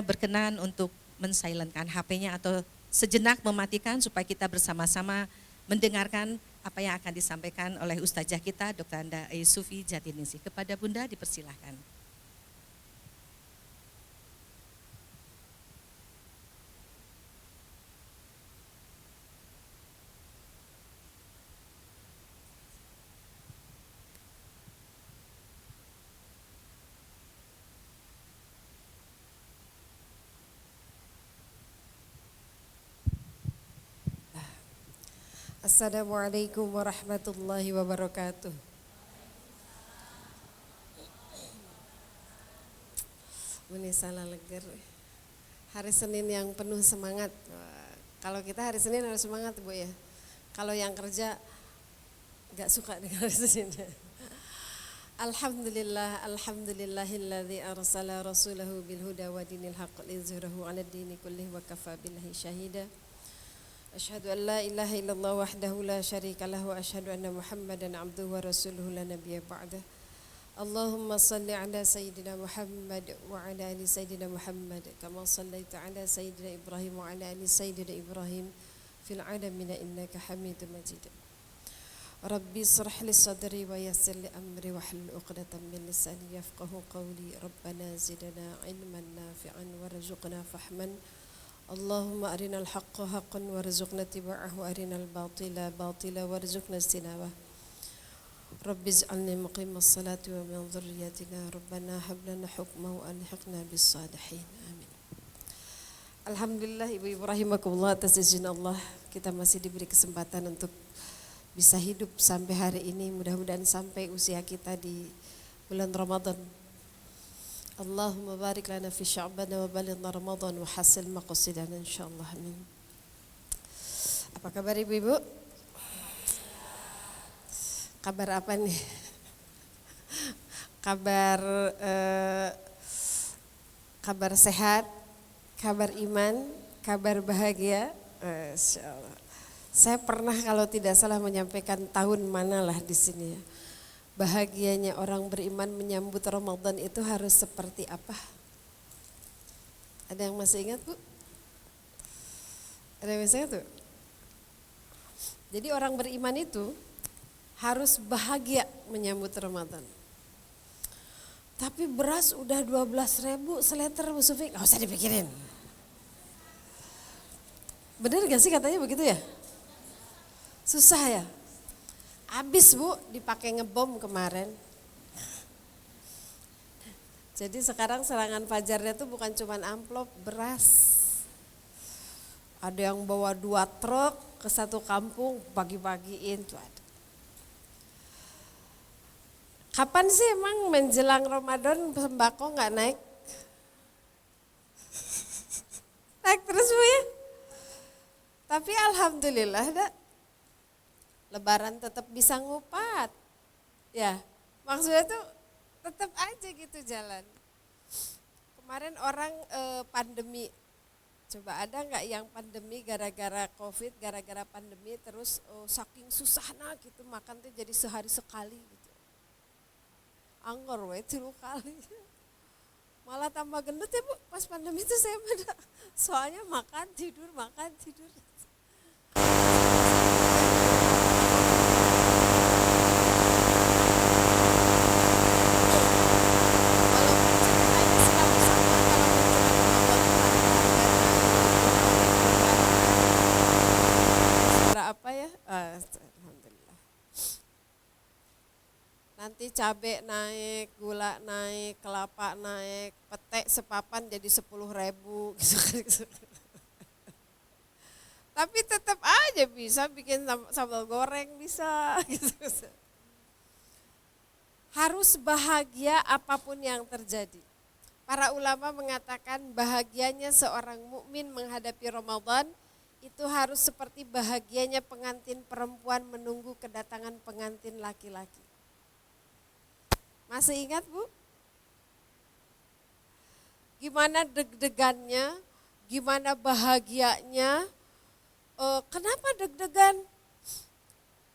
berkenan untuk men-silentkan HP-nya atau sejenak mematikan supaya kita bersama-sama mendengarkan apa yang akan disampaikan oleh Ustazah kita Dr. Anda Sufi Jatiningsih. Kepada Bunda dipersilahkan. Assalamualaikum warahmatullahi wabarakatuh. Ini salah leger. Hari Senin yang penuh semangat. Kalau kita hari Senin harus semangat Bu ya. Kalau yang kerja gak suka dengan hari Senin. Alhamdulillah, alhamdulillahilladzi arsala rasulahu bil huda wa dinil haqq liyuzhirahu 'ala dini kullih wa kafa billahi syahida. Asyhadu an la ilaha illallah wahdahu la syarika lahu wa asyhadu anna Muhammadan abduhu wa rasuluhu la nabiyya ba'dah. Allahumma salli ala sayyidina Muhammad wa ala ali sayyidina Muhammad kama sallaita ala sayyidina Ibrahim wa ala ali sayyidina Ibrahim fil alamin innaka Hamidum Majid. Rabbi israh li sadri wa yassir li amri wahlul 'uqdatam min lisani yafqahu qawli. Rabbana zidna ilman nafi'an warzuqna fahman. Allahumma arinal haqqa haqqan warzuqna tiba'ahu wa arinal batila batila warzuqna istinabah. Rabbi ij'alni muqimas salati wa min dhurriyyatina Rabbana hab lana hukman wa alhiqna bis salihin. Amin. Alhamdulillah ibu-ibu rahimakumullah, atas izin Allah kita masih diberi kesempatan untuk bisa hidup sampai hari ini, mudah-mudahan sampai usia kita di bulan Ramadan. Allahumma barik lana fi sya'ban wa balighna Ramadan wa hasil maqasidana insyaallah. Amin. Apa kabar ibu-ibu? Kabar apa nih? Kabar sehat, kabar iman, kabar bahagia. Insyaallah. Saya pernah kalau tidak salah menyampaikan tahun manalah di sini ya. Bahagianya orang beriman menyambut Ramadan itu harus seperti apa? Ada yang masih ingat Bu? Ada yang masih ingat tuh? Jadi orang beriman itu harus bahagia menyambut Ramadan. Tapi beras udah 12.000 seliter Bu Sufi, gak usah dipikirin. Bener gak sih katanya begitu ya? Susah ya? Habis Bu, dipakai ngebom kemarin. Jadi sekarang serangan fajarnya tuh bukan cuma amplop, beras. Ada yang bawa 2 truk ke satu kampung, bagi-bagiin tuh ada. Kapan sih emang menjelang Ramadan sembako nggak naik? Naik terus Bu ya? Tapi alhamdulillah dah. Lebaran tetap bisa ngupat, ya maksudnya tuh tetap aja gitu jalan. Kemarin orang pandemi, coba ada nggak yang pandemi gara-gara COVID, gara-gara pandemi terus saking susahnya gitu makan tuh jadi sehari sekali gitu. Anggur we 3 kali, malah tambah gendut ya Bu pas pandemi itu saya pada, soalnya makan tidur. Apa ya? Alhamdulillah. Nanti cabai naik, gula naik, kelapa naik, pete sepapan jadi 10.000 gitu. Tapi tetap aja bisa bikin sambal goreng bisa gitu. Harus bahagia apapun yang terjadi. Para ulama mengatakan bahagianya seorang mukmin menghadapi Ramadan itu harus seperti bahagianya pengantin perempuan menunggu kedatangan pengantin laki-laki. Masih ingat Bu? Gimana deg-degannya, gimana bahagianya, kenapa deg-degan?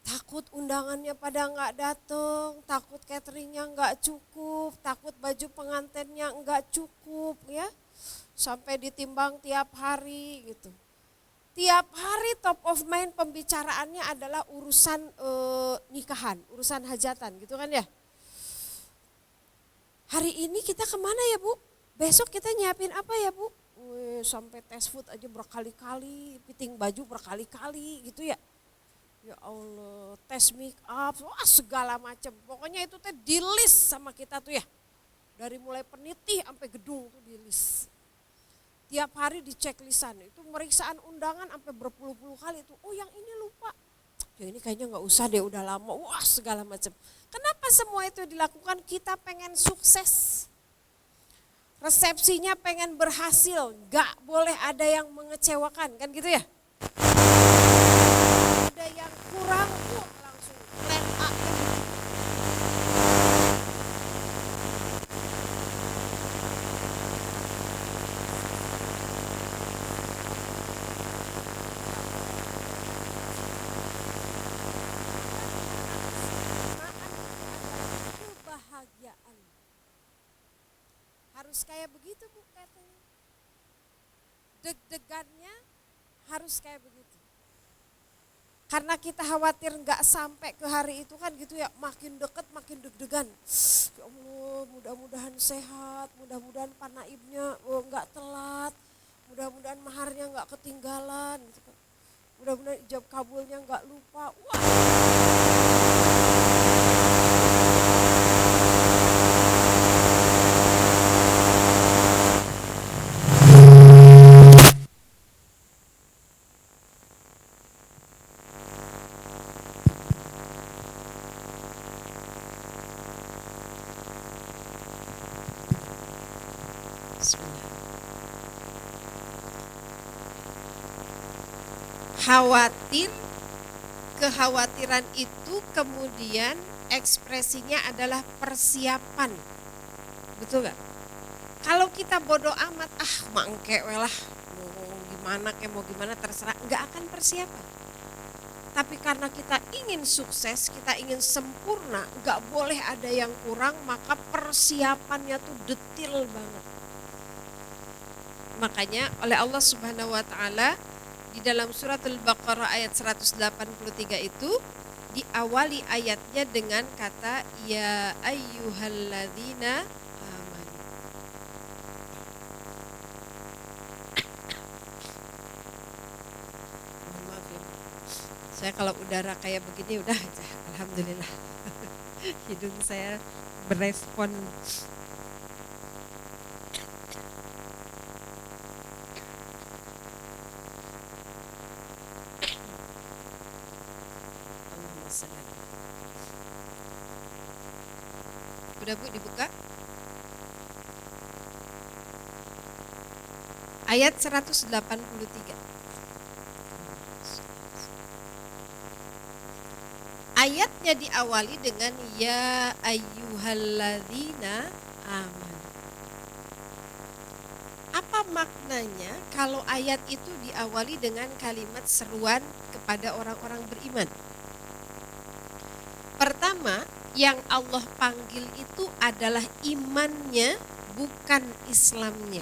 Takut undangannya pada nggak datang, takut cateringnya nggak cukup, takut baju pengantinnya nggak cukup ya. sampai ditimbang tiap hari gitu. Tiap hari top of mind pembicaraannya adalah urusan nikahan, urusan hajatan gitu kan ya. Hari ini kita kemana ya Bu? Besok kita nyiapin apa ya Bu? Sampai tes food aja berkali-kali, fitting baju berkali-kali gitu ya. Ya Allah, tes make up, wah segala macam. Pokoknya itu teh di list sama kita tuh ya. Dari mulai peniti sampai gedung tuh di list. Tiap hari di checklistan, itu meriksaan undangan sampai berpuluh-puluh kali itu. Oh yang ini lupa, ya ini kayaknya nggak usah deh udah lama, wah segala macam. Kenapa semua itu dilakukan? Kita pengen sukses. Resepsinya pengen berhasil, nggak boleh ada yang mengecewakan kan gitu ya. Ada yang kurang, langsung plan A. Kebahagiaan. Harus kayak begitu Bu katanya. Deg-degannya harus kayak begitu. Karena kita khawatir nggak sampai ke hari itu kan gitu ya, makin deket makin deg-degan. Ya Allah, mudah-mudahan sehat, mudah-mudahan panaibnya nggak telat, mudah-mudahan maharnya nggak ketinggalan, gitu kan. Mudah-mudahan ijab kabulnya nggak lupa. Wah. Khawatir, kekhawatiran itu kemudian ekspresinya adalah persiapan. Betul gak? Kalau kita bodoh amat, mangke lah, mau gimana terserah, gak akan persiapan. Tapi karena kita ingin sukses, kita ingin sempurna, gak boleh ada yang kurang, maka persiapannya tuh detail banget. Makanya oleh Allah Subhanahu wa taala di dalam surat Al-Baqarah ayat 183 itu diawali ayatnya dengan kata ya ayyuhalladzina amanu. Maaf ya. Saya kalau udara kayak begini udah aja alhamdulillah. Hidung saya berespon. Udah Bu dibuka? Ayat 183. Ayatnya diawali dengan ya ayyuhalladzina amanu. Apa maknanya kalau ayat itu diawali dengan kalimat seruan kepada orang-orang beriman? Pertama, yang Allah panggil itu adalah imannya, bukan Islamnya.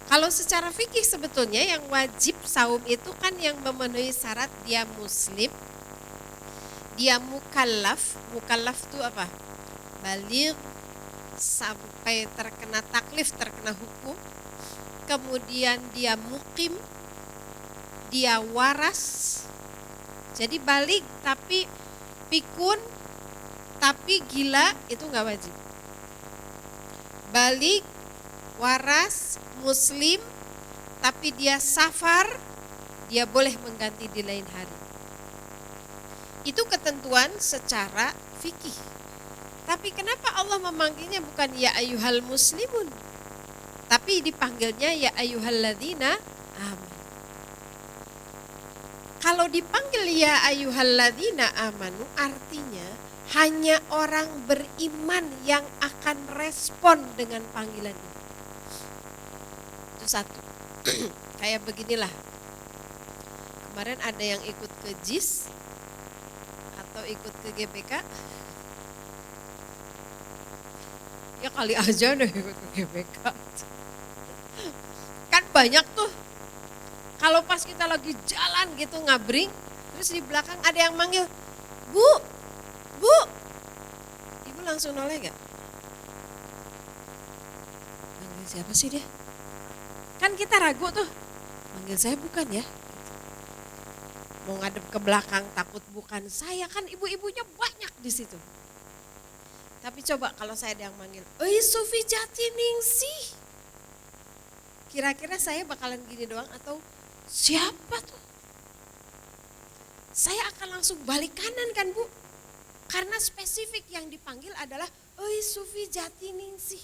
Kalau secara fikih sebetulnya yang wajib saum itu kan yang memenuhi syarat dia muslim, dia mukallaf. Mukallaf itu apa? Baligh, sampai terkena taklif, terkena hukum. Kemudian dia mukim, dia waras. Jadi baligh tapi pikun tapi gila itu nggak wajib. Baligh, waras, muslim, tapi dia safar, dia boleh mengganti di lain hari. Itu ketentuan secara fikih. Tapi kenapa Allah memanggilnya bukan ya ayyuhal muslimun, tapi dipanggilnya ya ayyuhalladzina amanu? Kalau dipanggil ya ayyuhalladzina amanu artinya hanya orang beriman yang akan respon dengan panggilan ini. Itu satu. Kayak beginilah. Kemarin ada yang ikut ke JIS atau ikut ke GBK. Ya kali aja deh ikut ke GBK. Kan banyak tuh, kalau pas kita lagi jalan gitu ngabring, terus di belakang ada yang manggil, Bu, Bu, ibu langsung noleh gak? Manggil siapa sih dia? Kan kita ragu tuh, manggil saya bukan ya? Mau ngadep ke belakang takut bukan saya, kan ibu-ibunya banyak di situ. Tapi coba kalau saya ada yang manggil, "Oi Sufi Jatiningsih." Kira-kira saya bakalan gini doang atau siapa tuh? Saya akan langsung balik kanan kan Bu? Karena spesifik yang dipanggil adalah, "Oi Sufi Jatiningsih."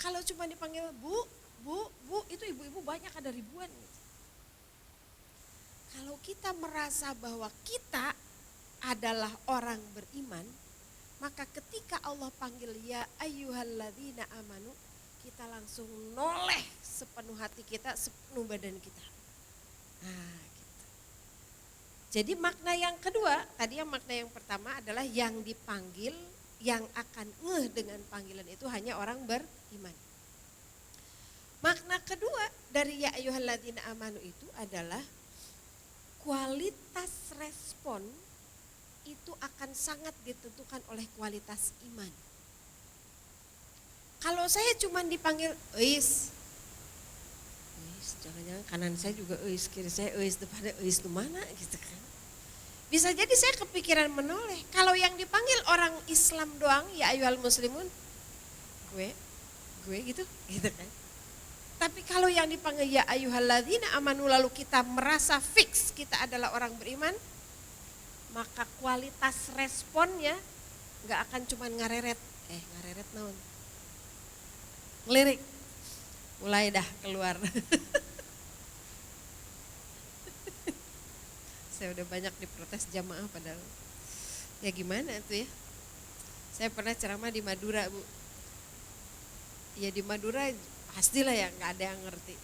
Kalau cuma dipanggil Bu, Bu, Bu, itu ibu-ibu banyak, ada ribuan. Kalau kita merasa bahwa kita adalah orang beriman, maka ketika Allah panggil ya ayyuhalladzina amanu, kita langsung noleh sepenuh hati kita, sepenuh badan kita. Nah, gitu. Jadi makna yang kedua, tadi yang makna yang pertama adalah yang dipanggil, yang akan ngeh dengan panggilan itu hanya orang beriman. Makna kedua dari ya ayyuhalladzina amanu itu adalah kualitas respon itu akan sangat ditentukan oleh kualitas iman. Kalau saya cuma dipanggil Eis, jangan-jangan kanan saya juga Eis, kiri saya Eis, depannya Eis, mana gitu kan. Bisa jadi saya kepikiran menoleh. Kalau yang dipanggil orang Islam doang, ya ayyuhal muslimun, gue gitu kan. Tapi kalau yang dipanggil ya ayyuhalladzina amanu lalu kita merasa fix kita adalah orang beriman, maka kualitas responnya nggak akan cuma ngareret naon. Ngelirik. Mulai dah keluar. Saya udah banyak diprotes jamaah padahal. Ya gimana tuh ya. Saya pernah ceramah di Madura, Bu. Ya di Madura pastilah ya nggak ada yang ngerti.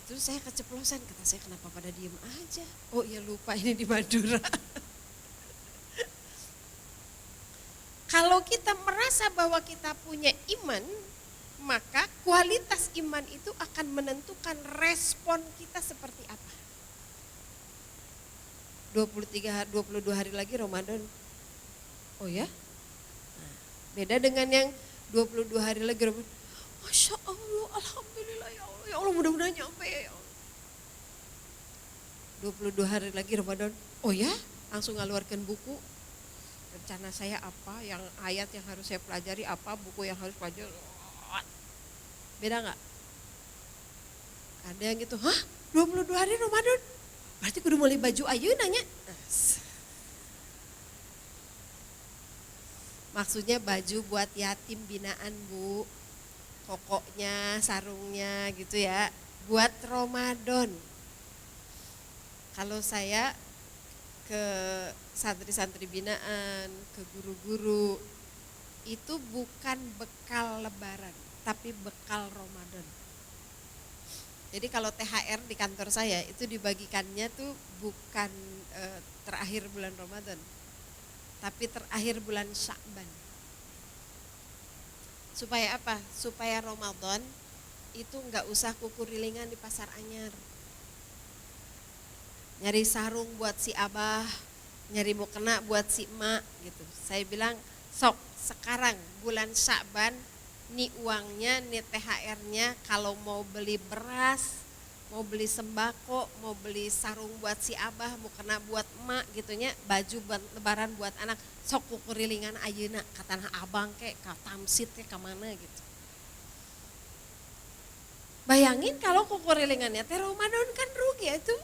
Terus saya keceplosan, kata saya kenapa pada diem aja. Oh iya lupa ini di Madura. Kalau kita merasa bahwa kita punya iman, maka kualitas iman itu akan menentukan respon kita seperti apa. 22 hari lagi Ramadan. Oh ya? Nah, beda dengan yang 22 hari lagi Ramadan. Masya Allah, Alhamdulillah ya Allah, ya Allah mudah-mudahan nyampe ya Allah. 22 hari lagi Ramadan, oh ya langsung ngaluarkan buku. Rencana saya apa, yang ayat yang harus saya pelajari apa, buku yang harus pelajari. Beda gak? Ada yang gitu, hah 22 hari Ramadan? Berarti kudu mulai baju ayu nanya. Maksudnya baju buat yatim binaan Bu. Kokoknya, sarungnya gitu ya, buat Ramadan. Kalau saya ke santri-santri binaan, ke guru-guru, itu bukan bekal lebaran, tapi bekal Ramadan. Jadi kalau THR di kantor saya itu dibagikannya tuh bukan terakhir bulan Ramadan, tapi terakhir bulan Sya'ban. Supaya apa? Supaya Ramadan itu nggak usah kukurilingan di pasar anyar. Nyari sarung buat si abah, nyari mukena buat si emak gitu. Saya bilang sok sekarang bulan Sya'ban nih uangnya, nih THR-nya kalau mau beli beras, mau beli sembako, mau beli sarung buat si abah, mukena buat emak gitunya, baju buat lebaran buat anak, sok kukurilingan ayeuna ka tanah abang kek, ka tamsit kek, ka mana gitu. Bayangin kalau kukurilingannya teh Ramadan kan rugi itu.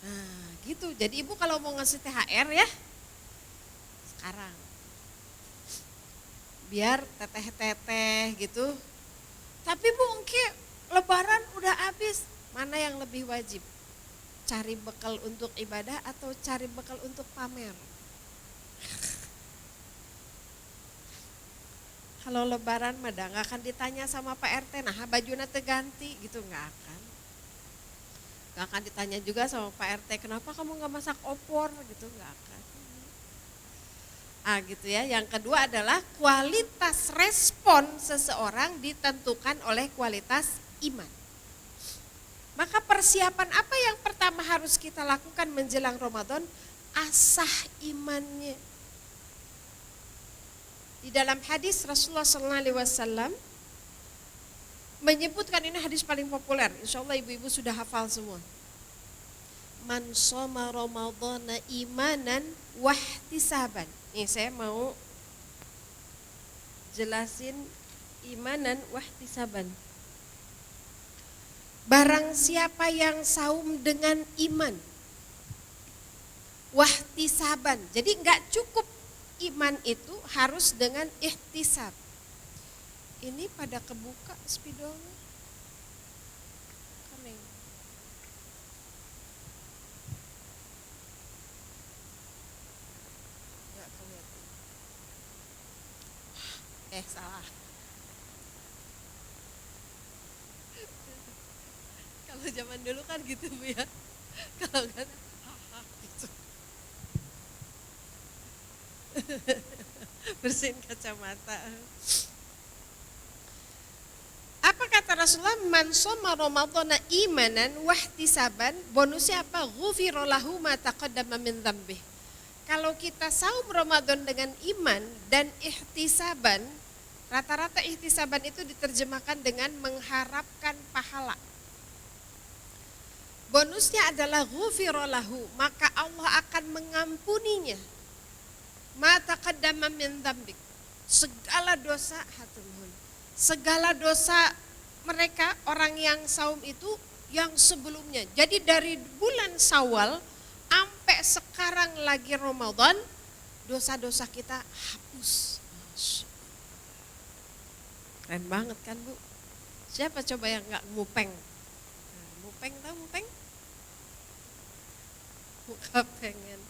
Nah gitu, jadi ibu kalau mau ngasih THR ya sekarang. Biar teteh-teteh gitu. Tapi Bu Engki lebaran udah habis, mana yang lebih wajib? Cari bekal untuk ibadah atau cari bekal untuk pamer? Kalau lebaran mah nggak akan ditanya sama Pak RT, nah bajuna teu ganti gitu, nggak akan. Nggak akan ditanya juga sama Pak RT, kenapa kamu nggak masak opor gitu, nggak akan. Gitu ya. Yang kedua adalah kualitas respon seseorang ditentukan oleh kualitas iman. Maka persiapan apa yang pertama harus kita lakukan menjelang Ramadan? Asah imannya. Di dalam hadis Rasulullah SAW menyebutkan, ini hadis paling populer, insya Allah ibu-ibu sudah hafal semua. Man shoma ramadhana imanan wahtisaban. Nih saya mau jelasin imanan wahtisaban. Barang siapa yang saum dengan iman, wahtisaban. Jadi enggak cukup iman itu, harus dengan ihtisab. Ini pada kebuka spidolnya. Kuning. Enggak kelihatan. Salah. Kalau zaman dulu kan gitu Bu ya. Kalau kan gitu. Bersihin kacamata. Apa kata Rasulullah? Man shoma ramadhana imanan wahtisaban, bonusnya apa? Ghufira lahu ma taqaddama min dzambih. Kalau kita saum Ramadan dengan iman dan ihtisaban, rata-rata ihtisaban itu diterjemahkan dengan mengharapkan pahala. Bonusnya adalah ghufira lahu, maka Allah akan mengampuninya. Ma taqaddama min dzambik. Segala dosa segala dosa mereka orang yang saum itu yang sebelumnya. Jadi dari bulan Syawal sampai sekarang lagi Ramadan, dosa-dosa kita hapus. Keren banget kan Bu? Siapa coba yang enggak mupeng? Mupeng tahu mupeng? Muka pengen.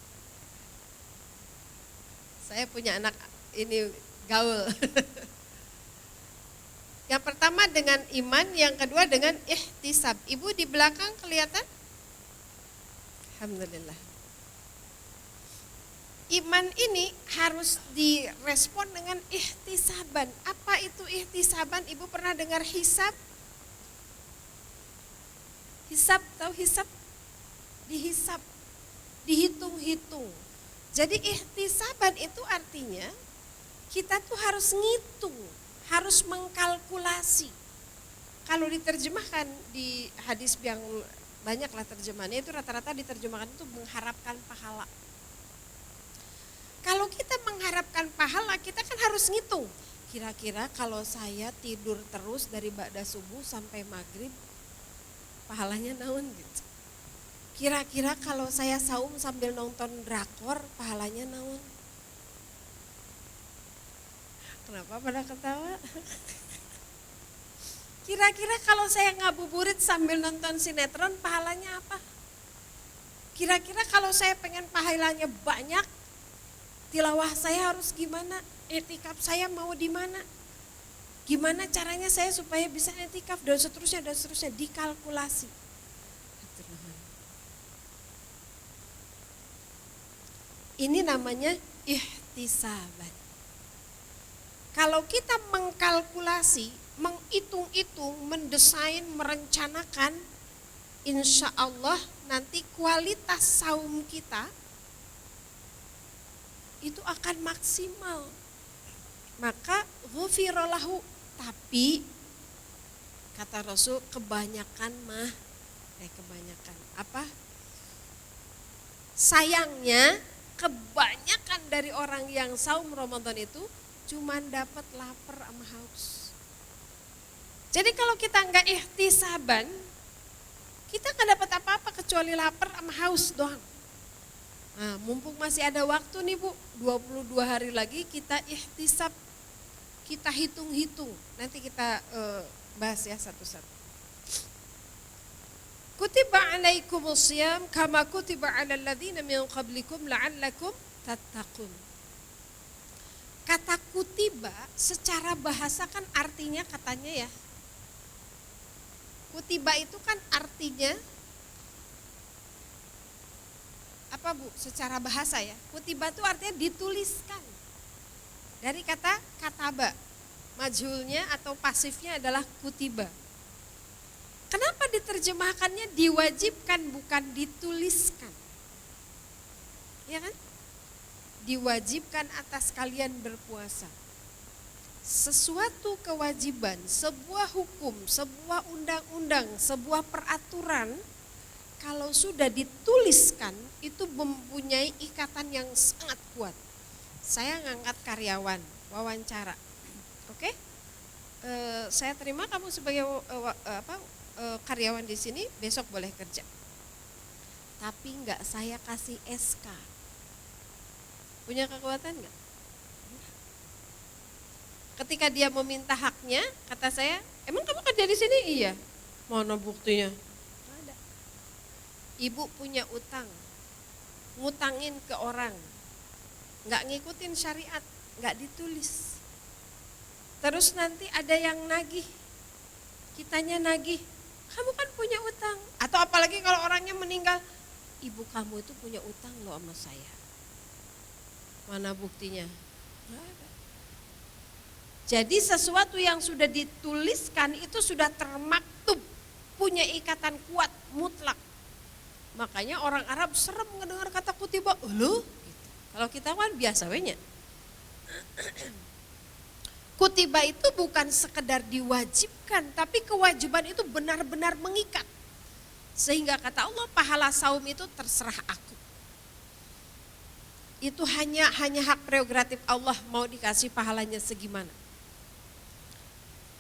Saya punya anak ini gaul. Yang pertama dengan iman, yang kedua dengan ihtisab. Ibu di belakang kelihatan? Alhamdulillah. Iman ini harus direspon dengan ihtisaban. Apa itu ihtisaban? Ibu pernah dengar hisab? Hisab, tahu hisab? Dihisab, dihitung-hitung. Jadi ihtisaban itu artinya kita tuh harus ngitung, harus mengkalkulasi. Kalau diterjemahkan di hadis yang banyaklah terjemahannya itu rata-rata diterjemahkan itu mengharapkan pahala. Kalau kita mengharapkan pahala, kita kan harus ngitung. Kira-kira kalau saya tidur terus dari ba'da subuh sampai maghrib, pahalanya naon gitu. Kira-kira kalau saya saum sambil nonton drakor, pahalanya naon. Kenapa pada ketawa? Kira-kira kalau saya ngabuburit sambil nonton sinetron, pahalanya apa? Kira-kira kalau saya pengen pahalanya banyak, tilawah saya harus gimana? Etikaf saya mau di mana? Gimana caranya saya supaya bisa etikaf dan seterusnya dikalkulasi. Ini namanya ihtisaban. Kalau kita mengkalkulasi, menghitung-hitung, mendesain, merencanakan, insya Allah nanti kualitas saum kita itu akan maksimal. Maka ghufira lahu, tapi kata Rasul kebanyakan apa? Sayangnya kebanyakan dari orang yang saum Ramadan itu cuman dapat lapar sama haus. Jadi kalau kita enggak ihtisaban, kita enggak dapat apa-apa kecuali lapar sama haus doang. Nah, mumpung masih ada waktu nih Bu, 22 hari lagi kita ihtisab, kita hitung-hitung. Nanti kita bahas ya satu-satu. Kutiba alaikumus syiyam kama kutiba alal ladzina min qablikum la'allakum tattaqun. Kata kutiba secara bahasa kan artinya katanya ya. Kutiba itu kan artinya apa Bu? Secara bahasa ya. Kutiba itu artinya dituliskan. Dari kata kataba, majhulnya atau pasifnya adalah kutiba. Kenapa diterjemahkannya diwajibkan bukan dituliskan? Ya kan? Diwajibkan atas kalian berpuasa. Sesuatu kewajiban, sebuah hukum, sebuah undang-undang, sebuah peraturan, kalau sudah dituliskan itu mempunyai ikatan yang sangat kuat. Saya ngangkat karyawan, wawancara, oke? Saya terima kamu sebagai karyawan di sini, besok boleh kerja. Tapi enggak saya kasih SK. Punya kekuatan enggak? Ketika dia meminta haknya, kata saya, emang kamu kerja di sini? Iya. Mana buktinya? Nggak ada. Ibu punya utang, ngutangin ke orang, nggak ngikutin syariat, nggak ditulis. Terus nanti ada yang nagih, kitanya nagih, kamu kan punya utang. Atau apalagi kalau orangnya meninggal, ibu kamu itu punya utang loh sama saya. Mana buktinya? Nggak ada. Jadi sesuatu yang sudah dituliskan itu sudah termaktub, punya ikatan kuat, mutlak. Makanya orang Arab serem mendengar kata kutiba, gitu. Kalau kita kan biasa wenya. Kutiba itu bukan sekedar diwajibkan, tapi kewajiban itu benar-benar mengikat. Sehingga kata Allah, pahala saum itu terserah aku. Itu hanya hak prerogatif Allah, mau dikasih pahalanya segimana.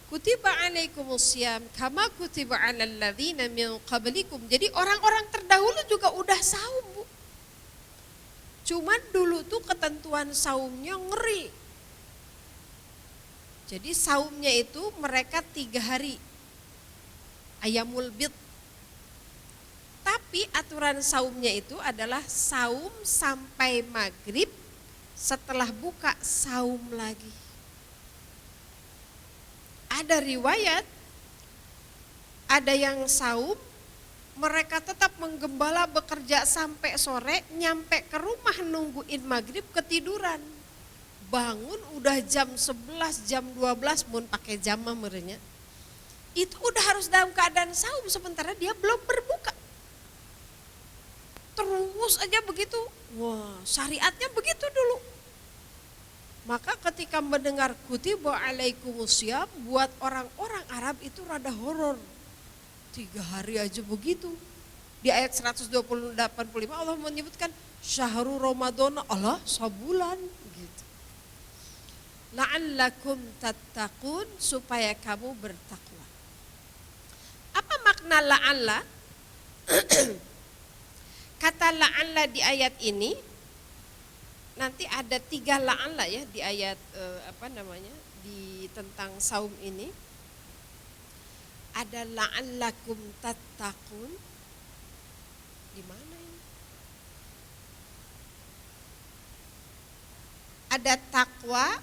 Kutiba alaikumusiyam kama kutiba alal ladzina min qablikum. Jadi orang-orang terdahulu juga udah saum, Bu. Cuman dulu tuh ketentuan saumnya ngeri. Jadi saumnya itu mereka 3 hari. Ayamul bid. Tapi aturan saumnya itu adalah saum sampai maghrib, setelah buka saum lagi. Ada riwayat, ada yang saum, mereka tetap menggembala bekerja sampai sore, nyampe ke rumah nungguin maghrib ketiduran. Bangun udah jam 11, jam 12, mun pakai jama merenya. Itu udah harus dalam keadaan saum, sementara dia belum berbuka. Terus aja begitu, wah syariatnya begitu dulu. Maka ketika mendengar kutiba alaikumusiyam, buat orang-orang Arab itu rada horor. 3 hari aja begitu. Di ayat 185 Allah menyebutkan syahrul Ramadan, Allah sebulan gitu. La'allakum tattaqun, supaya kamu bertakwa. Apa makna la'alla? Kata la'alla di ayat ini nanti ada 3 la'alla ya di ayat di tentang saum ini. Ada la'allakum tattaqun. Di mana ini? Ada takwa,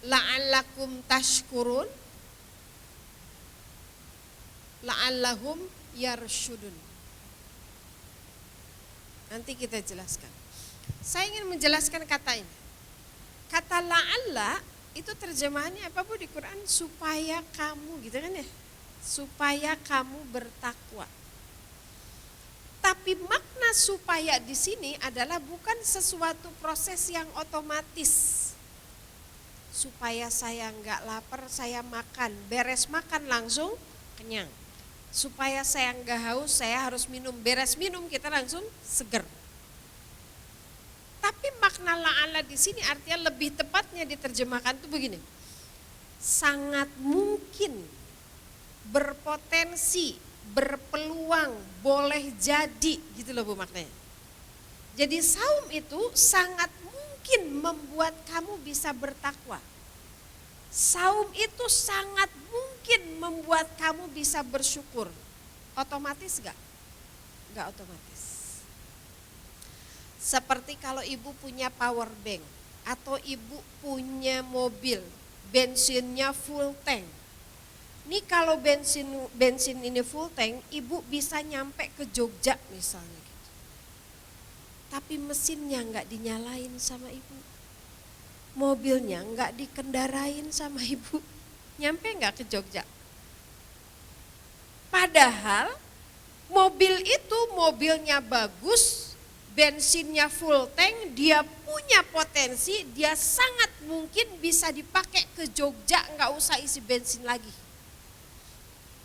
la'allakum tashkurun, la'allahum yarshudun. Nanti kita jelaskan. Saya ingin menjelaskan kata ini. Kata la'alla itu terjemahannya apa Bu di Quran? Supaya kamu, gitu kan ya? Supaya kamu bertakwa. Tapi makna supaya di sini adalah bukan sesuatu proses yang otomatis. Supaya saya enggak lapar, saya makan. Beres makan langsung kenyang. Supaya saya enggak haus, saya harus minum. Beres minum kita langsung seger. Tapi makna la'alla di sini artinya lebih tepatnya diterjemahkan itu begini. Sangat mungkin, berpotensi, berpeluang, boleh jadi, gitu loh Bu maknanya. Jadi saum itu sangat mungkin membuat kamu bisa bertakwa. Saum itu sangat mungkin membuat kamu bisa bersyukur. Otomatis enggak? Enggak otomatis. Seperti kalau ibu punya power bank atau ibu punya mobil, bensinnya full tank. Ini kalau bensin ini full tank, ibu bisa nyampe ke Jogja misalnya gitu. Tapi mesinnya enggak dinyalain sama ibu. mobilnya nggak dikendarain sama ibu. Nyampe nggak ke Jogja? Padahal mobil itu mobilnya bagus, bensinnya full tank, dia punya potensi, dia sangat mungkin bisa dipakai ke Jogja, nggak usah isi bensin lagi.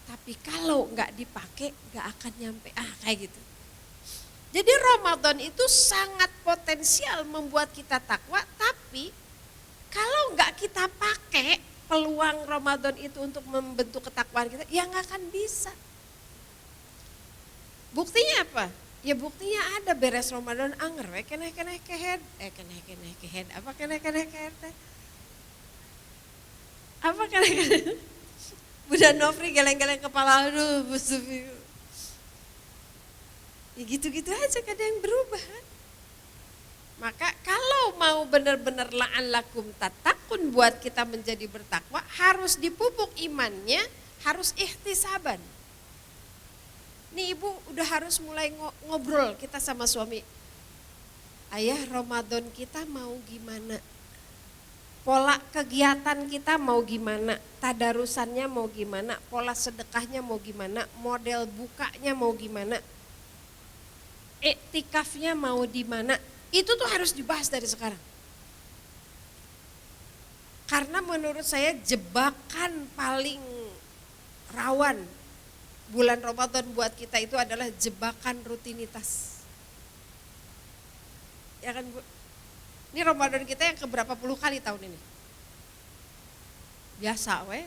Tapi kalau nggak dipakai nggak akan nyampe, kayak gitu. Jadi Ramadan itu sangat potensial membuat kita takwa, tapi kalau nggak kita pakai peluang Ramadan itu untuk membentuk ketakwaan kita, ya nggak akan bisa. Buktinya apa? Ya buktinya ada beres Ramadan anger, kena kehead, apa kena kehead? Apa kena Bunda Nofri geleng-geleng kepala, aduh Bu Sufi. Ya gitu-gitu aja kadang yang berubah. Maka kalau mau benar-benar la'allakum tattaqun buat kita menjadi bertakwa, harus dipupuk imannya, harus ihtisaban. Nih ibu udah harus mulai ngobrol kita sama suami. Ayah, Ramadan kita mau gimana? Pola kegiatan kita mau gimana? Tadarusannya mau gimana? Pola sedekahnya mau gimana? Model bukanya mau gimana? Iktikafnya mau di mana? Itu tuh harus dibahas dari sekarang. Karena menurut saya jebakan paling rawan bulan Ramadan buat kita itu adalah jebakan rutinitas. Ya kan Bu? Ini Ramadan kita yang keberapa puluh kali tahun ini? Biasa weh.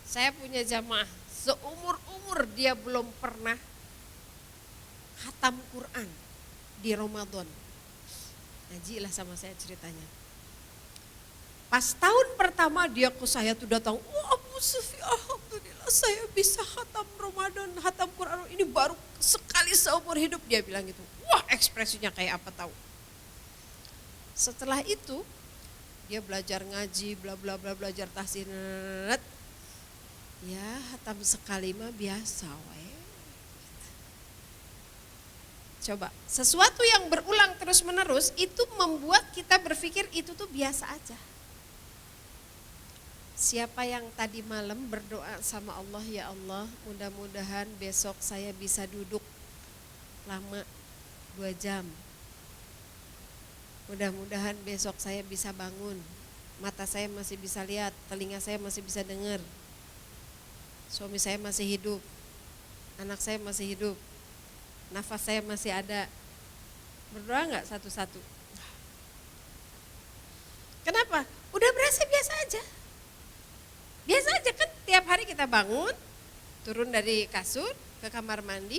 Saya punya jamaah seumur-umur dia belum pernah khatam Quran di Ramadan. Ngajilah sama saya ceritanya. Pas tahun pertama dia ke saya tuh datang, wah Bu Sufi, alhamdulillah saya bisa khatam Ramadan, khatam Quran, ini baru sekali seumur hidup, dia bilang gitu. Wah ekspresinya kayak apa tahu. Setelah itu dia belajar ngaji, bla bla bla, belajar tahsin. Ya khatam sekali mah biasa weh. Coba, sesuatu yang berulang terus menerus itu membuat kita berpikir itu tuh biasa aja. Siapa yang tadi malam berdoa sama Allah, ya Allah mudah-mudahan besok saya bisa duduk lama 2 jam. Mudah-mudahan besok saya bisa bangun, mata saya masih bisa lihat, telinga saya masih bisa dengar. Suami saya masih hidup, anak saya masih hidup. Nafas saya masih ada. Berdoa enggak satu-satu? Kenapa? Udah berasa biasa aja. Biasa aja kan tiap hari kita bangun, turun dari kasur, ke kamar mandi,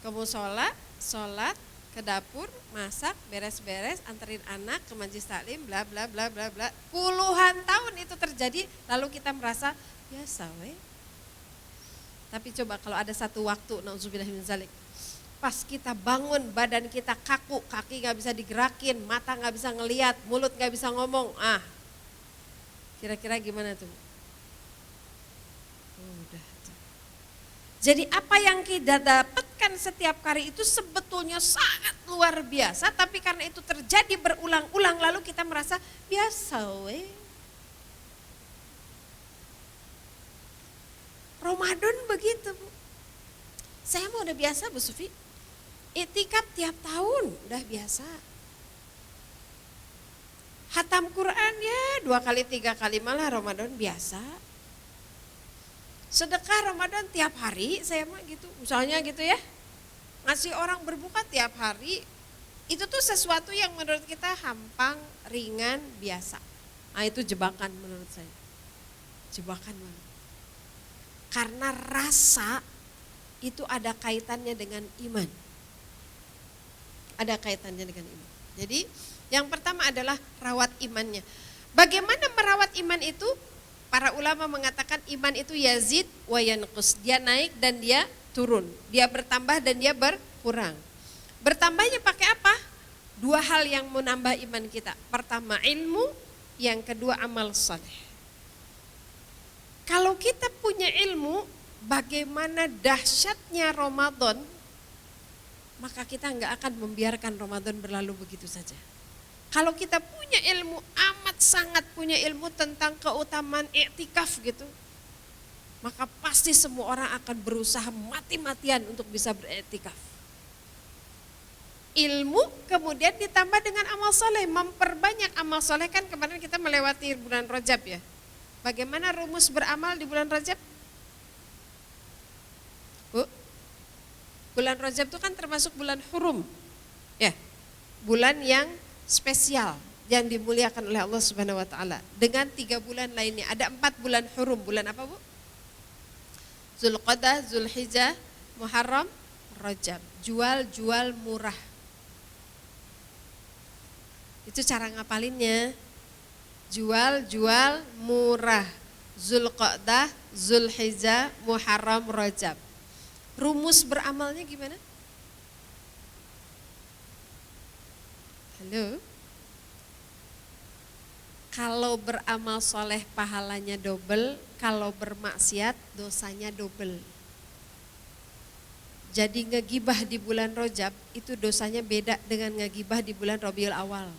ke mushola, sholat, ke dapur, masak, beres-beres, anterin anak ke majelis taklim, bla bla bla bla bla. Puluhan tahun itu terjadi, lalu kita merasa biasa weh. Tapi coba kalau ada satu waktu, na'udzubillah min zalik, pas kita bangun badan kita kaku, kaki gak bisa digerakin, mata gak bisa ngelihat, mulut gak bisa ngomong, kira-kira gimana tuh? Udah. Jadi apa yang kita dapatkan setiap hari itu sebetulnya sangat luar biasa, tapi karena itu terjadi berulang-ulang lalu kita merasa biasa weh. Ramadan begitu Bu. Saya mau udah biasa Bu Sufi. Iktikaf tiap tahun udah biasa. Khatam Quran ya 2 kali 3 kali malah Ramadan biasa. Sedekah Ramadan tiap hari saya mah gitu. Misalnya gitu ya. Ngasih orang berbuka tiap hari. Itu tuh sesuatu yang menurut kita hampang, ringan, biasa. Nah itu jebakan menurut saya. Jebakan banget. Karena rasa itu ada kaitannya dengan iman. Ada kaitannya dengan iman. Jadi yang pertama adalah rawat imannya. Bagaimana merawat iman itu? Para ulama mengatakan iman itu yazid wa yanqus. Dia naik dan dia turun. Dia bertambah dan dia berkurang. Bertambahnya pakai apa? 2 hal yang menambah iman kita. Pertama ilmu, yang kedua amal saleh. Kalau kita punya ilmu bagaimana dahsyatnya Ramadan, maka kita enggak akan membiarkan Ramadan berlalu begitu saja. Kalau kita punya ilmu, amat sangat punya ilmu tentang keutamaan iktikaf gitu, maka pasti semua orang akan berusaha mati-matian untuk bisa beriktikaf. Ilmu kemudian ditambah dengan amal soleh, memperbanyak amal soleh. Kan kemarin kita melewati bulan Rajab ya. Bagaimana rumus beramal di bulan Rajab? Bu, bulan Rajab itu kan termasuk bulan hurum, ya, bulan yang spesial, yang dimuliakan oleh Allah Subhanahu Wa Taala. Dengan 3 bulan lainnya, ada 4 bulan hurum. Bulan apa bu? Zulqa'dah, Zulhijjah, Muharram, Rajab. Jual murah. Itu cara ngapalinnya. Jual murah. Zulqa'dah, Zulhijjah, Muharram, Rajab. Rumus beramalnya gimana? Halo? Kalau beramal soleh pahalanya double, kalau bermaksiat dosanya double. Jadi ngegibah di bulan Rajab itu dosanya beda dengan ngegibah di bulan Rabiul Awal.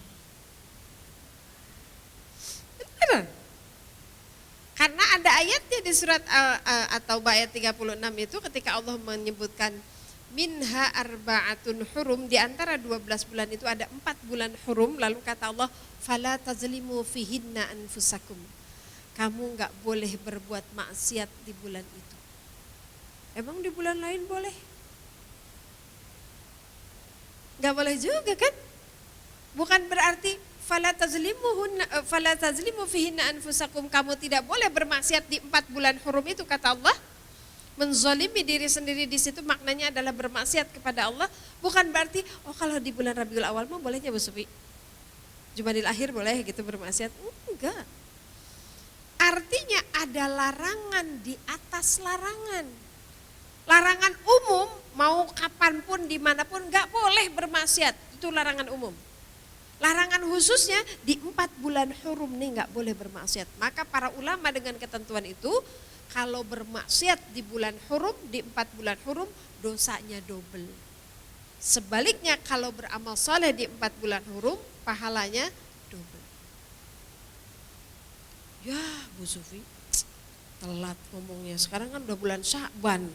Benar. Karena ada ayatnya di surat At-Taubah ayat 36 itu ketika Allah menyebutkan minha arba'atun hurum, di antara 12 bulan itu ada 4 bulan hurum, lalu kata Allah fala tazlimu fihinna anfusakum. Kamu enggak boleh berbuat maksiat di bulan itu. Emang di bulan lain boleh? Enggak boleh juga kan? Bukan berarti fala tazlimu fihinna anfusakum, kamu tidak boleh bermaksiat di 4 bulan hurum itu kata Allah. Menzalimi diri sendiri di situ maknanya adalah bermaksiat kepada Allah, bukan berarti oh kalau di bulan Rabiul Awal mah bolehnya Bu Sufi. Jumadil Akhir boleh gitu bermaksiat. Enggak. Artinya ada larangan di atas larangan. Larangan umum mau kapanpun dimanapun enggak boleh bermaksiat, itu larangan umum. Larangan khususnya di 4 bulan hurum nih enggak boleh bermaksiat. Maka para ulama dengan ketentuan itu, kalau bermaksiat di bulan hurum, di 4 bulan hurum, dosanya double. Sebaliknya kalau beramal soleh di 4 bulan hurum, pahalanya double. Ya Bu Sufi, telat ngomongnya. Sekarang kan udah bulan Sya'ban.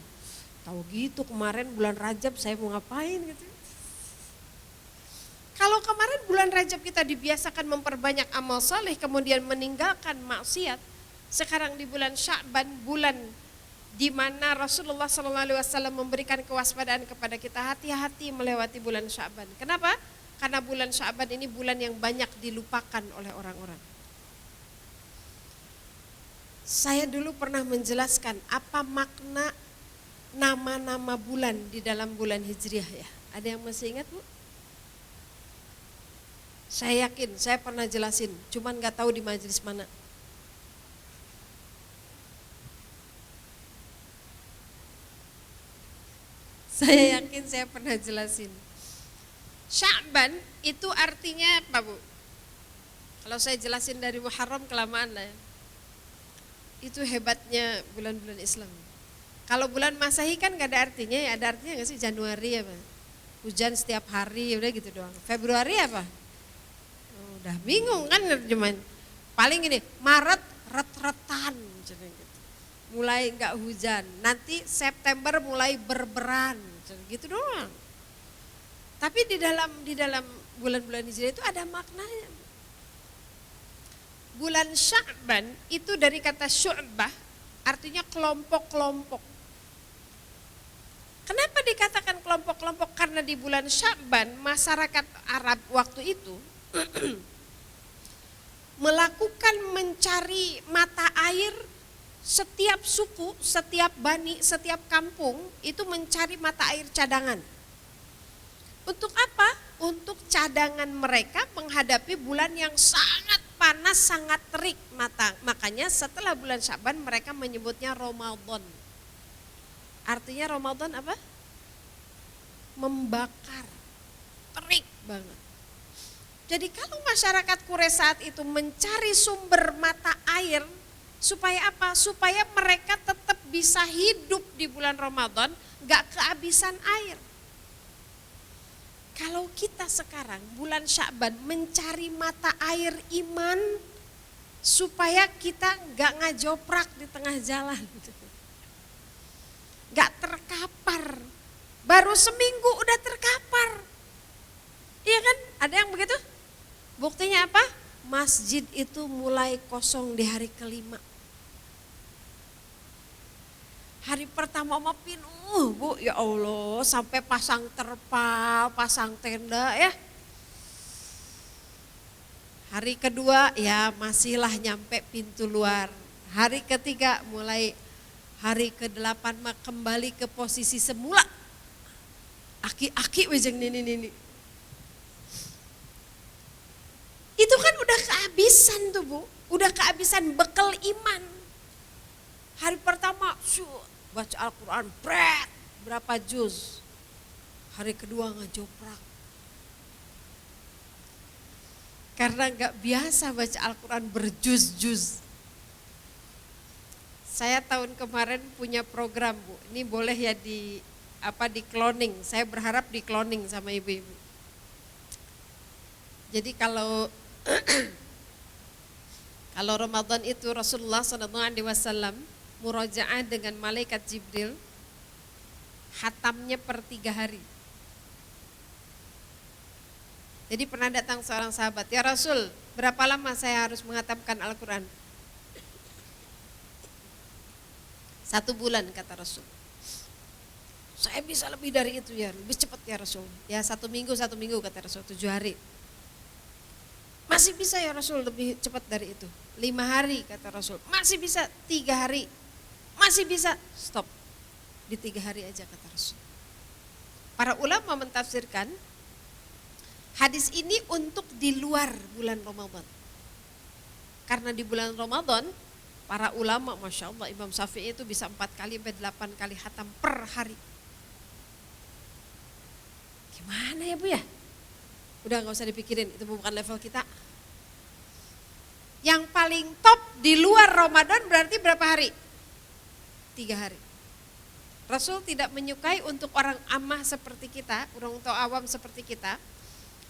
Tahu gitu kemarin bulan Rajab saya mau ngapain gitu. Kalau kemarin bulan Rajab kita dibiasakan memperbanyak amal soleh, kemudian meninggalkan maksiat. Sekarang di bulan Sya'ban, bulan di mana Rasulullah SAW memberikan kewaspadaan kepada kita, hati-hati melewati bulan Sya'ban. Kenapa? Karena bulan Sya'ban ini bulan yang banyak dilupakan oleh orang-orang. Saya dulu pernah menjelaskan apa makna nama-nama bulan di dalam bulan Hijriah ya. Ada yang masih ingat Bu? Saya yakin, saya pernah jelasin, cuman gak tahu di majelis mana. Saya yakin saya pernah jelasin. Sya'ban itu artinya apa Bu? Kalau saya jelasin dari Muharram kelamaan lah ya. Itu hebatnya bulan-bulan Islam. Kalau bulan Masehi kan gak ada artinya ya, ada artinya gak sih? Januari apa? Hujan setiap hari, udah gitu doang. Februari apa? Oh, udah bingung kan cuman. Paling gini, Maret ret-retan. Mulai enggak hujan, nanti September mulai berberan, gitu doang. Tapi di dalam bulan-bulan Hijriah itu ada maknanya. Bulan Sya'ban itu dari kata syu'bah, artinya kelompok-kelompok. Kenapa dikatakan kelompok-kelompok? Karena di bulan Sya'ban masyarakat Arab waktu itu melakukan mencari mata air. Setiap suku, setiap bani, setiap kampung itu mencari mata air cadangan. Untuk apa? Untuk cadangan mereka menghadapi bulan yang sangat panas, sangat terik. Makanya setelah bulan Sya'ban mereka menyebutnya Ramadan. Artinya Ramadan apa? Membakar, terik banget. Jadi kalau masyarakat Quraisy saat itu mencari sumber mata air, supaya apa? Supaya mereka tetap bisa hidup di bulan Ramadan, gak kehabisan air. Kalau kita sekarang bulan Sya'ban mencari mata air iman supaya kita nggak ngajoprak di tengah jalan, nggak terkapar, baru seminggu udah terkapar, iya kan? Ada yang begitu? Buktinya apa? Masjid itu mulai kosong di hari kelima. Hari pertama mah penuh, Bu, ya Allah, sampai pasang terpal, pasang tenda ya. Hari kedua ya masihlah nyampe pintu luar. Hari ketiga mulai, hari ke-8 mah kembali ke posisi semula. Aki-aki wejeng nini. Itu kan udah kehabisan tuh, Bu. Udah kehabisan bekal iman. Hari pertama baca Al-Quran, berapa juz. Hari kedua ngejoprak. Karena gak biasa baca Al-Quran berjuz-juz. Saya tahun kemarin punya program, Bu. Ini boleh ya di cloning. Saya berharap di cloning sama ibu-ibu. Jadi kalau Ramadan itu Rasulullah SAW murojaah dengan malaikat Jibril, hatamnya per 3 hari. Jadi pernah datang seorang sahabat, ya Rasul, berapa lama saya harus menghatamkan Al-Quran? 1 bulan kata Rasul. Saya bisa lebih dari itu ya, lebih cepat ya Rasul. Ya 1 minggu kata Rasul, 7 hari. Masih bisa ya Rasul lebih cepat dari itu. 5 hari kata Rasul, masih bisa 3 hari. Masih bisa, stop. Di 3 hari aja kata Rasul. Para ulama mentafsirkan hadis ini untuk di luar bulan Ramadan. Karena di bulan Ramadan para ulama, Masya Allah, Imam Syafi'i itu bisa 4 kali sampai 8 kali khatam per hari. Gimana ya Bu ya? Udah gak usah dipikirin, itu bukan level kita. Yang paling top di luar Ramadan berarti berapa hari? 3 hari. Rasul tidak menyukai untuk orang amah seperti kita, orang tua awam seperti kita,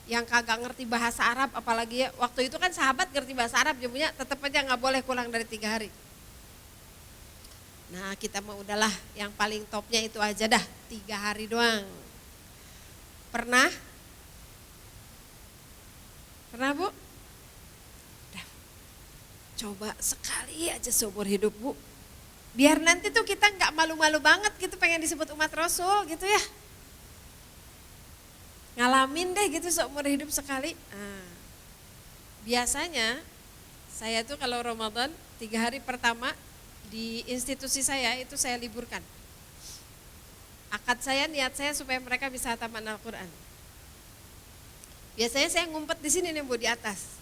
yang kagak ngerti bahasa Arab, apalagi ya, waktu itu kan sahabat ngerti bahasa Arab, jadinya tetap aja gak boleh kurang dari 3 hari. Nah kita mah udahlah, yang paling topnya itu aja dah, 3 hari doang. Pernah? Pernah Bu? Udah. Coba sekali aja seumur hidup Bu. Biar nanti tuh kita gak malu-malu banget gitu pengen disebut umat Rasul gitu ya. Ngalamin deh gitu seumur hidup sekali. Nah, biasanya saya tuh kalau Ramadan 3 hari pertama di institusi saya itu saya liburkan. Akad saya, niat saya supaya mereka bisa hataman Al-Quran. Biasanya saya ngumpet di sini nih Bu, di atas.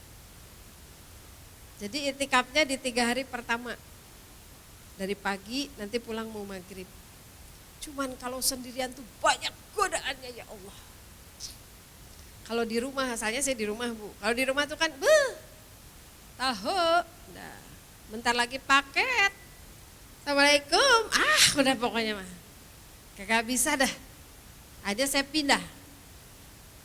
Jadi itikafnya di 3 hari pertama. Dari pagi nanti pulang mau maghrib. Cuman kalau sendirian tuh banyak godaannya ya Allah. Kalau di rumah, asalnya saya di rumah Bu. Kalau di rumah tuh kan, tahu, nah, bentar lagi paket. Assalamualaikum, udah pokoknya mah. Kagak bisa dah. Aja saya pindah.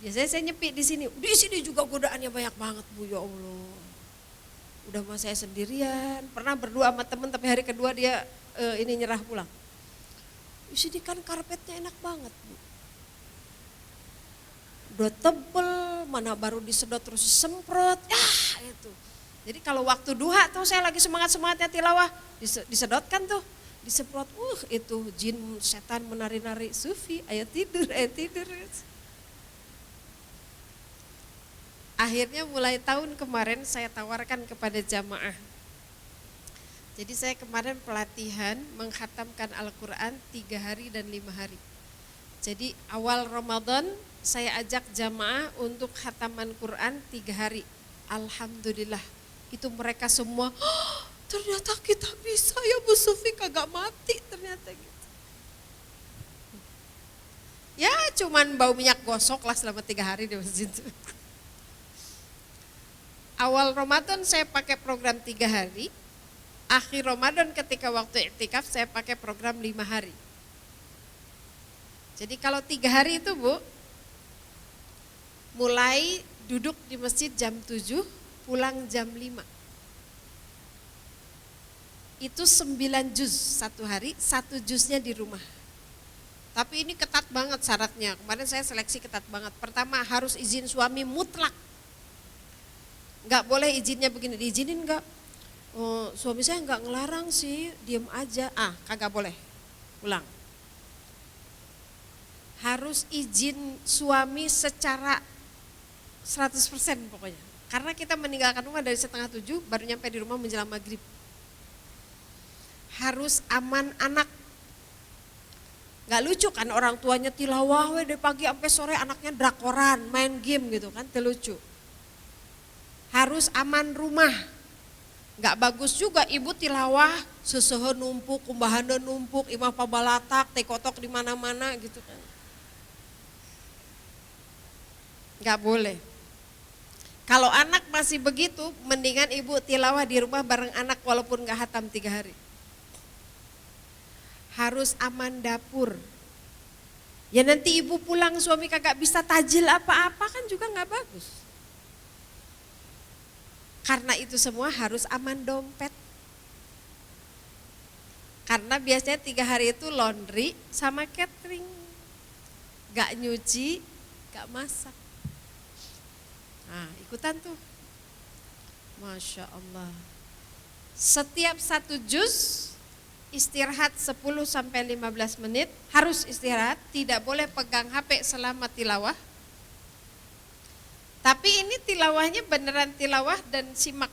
Biasanya saya nyepi di sini. Di sini juga godaannya banyak banget Bu, ya Allah. Udah mah saya sendirian. Pernah berdua sama temen tapi hari kedua dia nyerah pulang. Di sini kan karpetnya enak banget Bu. Udah tebel, mana baru disedot terus disemprot, itu. Jadi kalau waktu duha tuh saya lagi semangat-semangatnya tilawah, disedotkan tuh, disemprot, itu jin setan menari-nari, sufi, ayo tidur. Akhirnya mulai tahun kemarin saya tawarkan kepada jamaah. Jadi saya kemarin pelatihan menghatamkan Al-Quran 3 hari dan 5 hari. Jadi awal Ramadan saya ajak jamaah untuk khataman Quran 3 hari. Alhamdulillah, itu mereka semua, ternyata kita bisa ya Bu Sufi, kagak mati ternyata gitu. Ya cuman bau minyak gosok lah selama 3 hari di masjid. Awal Ramadan saya pakai program 3 hari, akhir Ramadan ketika waktu iktikaf saya pakai program 5 hari. Jadi kalau 3 hari itu Bu, Mulai duduk di masjid jam 7, pulang jam 5. Itu 9 juz satu hari, 1 juznya di rumah. Tapi ini ketat banget syaratnya. Kemarin saya seleksi ketat banget. Pertama harus izin suami mutlak. Nggak boleh izinnya begini, diizinin nggak? Oh, suami saya nggak ngelarang sih, diem aja. Kagak boleh, pulang. Harus izin suami secara 100% pokoknya. Karena kita meninggalkan rumah dari setengah 7, baru nyampe di rumah menjelang maghrib. Harus aman anak. Gak lucu kan orang tuanya tilawah dari pagi sampai sore, anaknya drakoran, main game gitu kan, terlucu. Harus aman rumah. Gak bagus juga ibu tilawah, sesehe numpuk, kumbahana numpuk, imah pabalatak, tekotok di mana-mana gitu kan. Gak boleh. Kalau anak masih begitu, mendingan ibu tilawah di rumah bareng anak walaupun gak hatam 3 hari. Harus aman dapur. Ya nanti ibu pulang suami kagak bisa tajil apa-apa kan juga gak bagus. Karena itu semua harus aman dompet. Karena biasanya 3 hari itu laundry sama catering. Gak nyuci, gak masak. Nah ikutan tuh. Masya Allah. Setiap 1 juz istirahat 10-15 menit, harus istirahat, tidak boleh pegang HP selama tilawah. Tapi ini tilawahnya beneran tilawah dan simak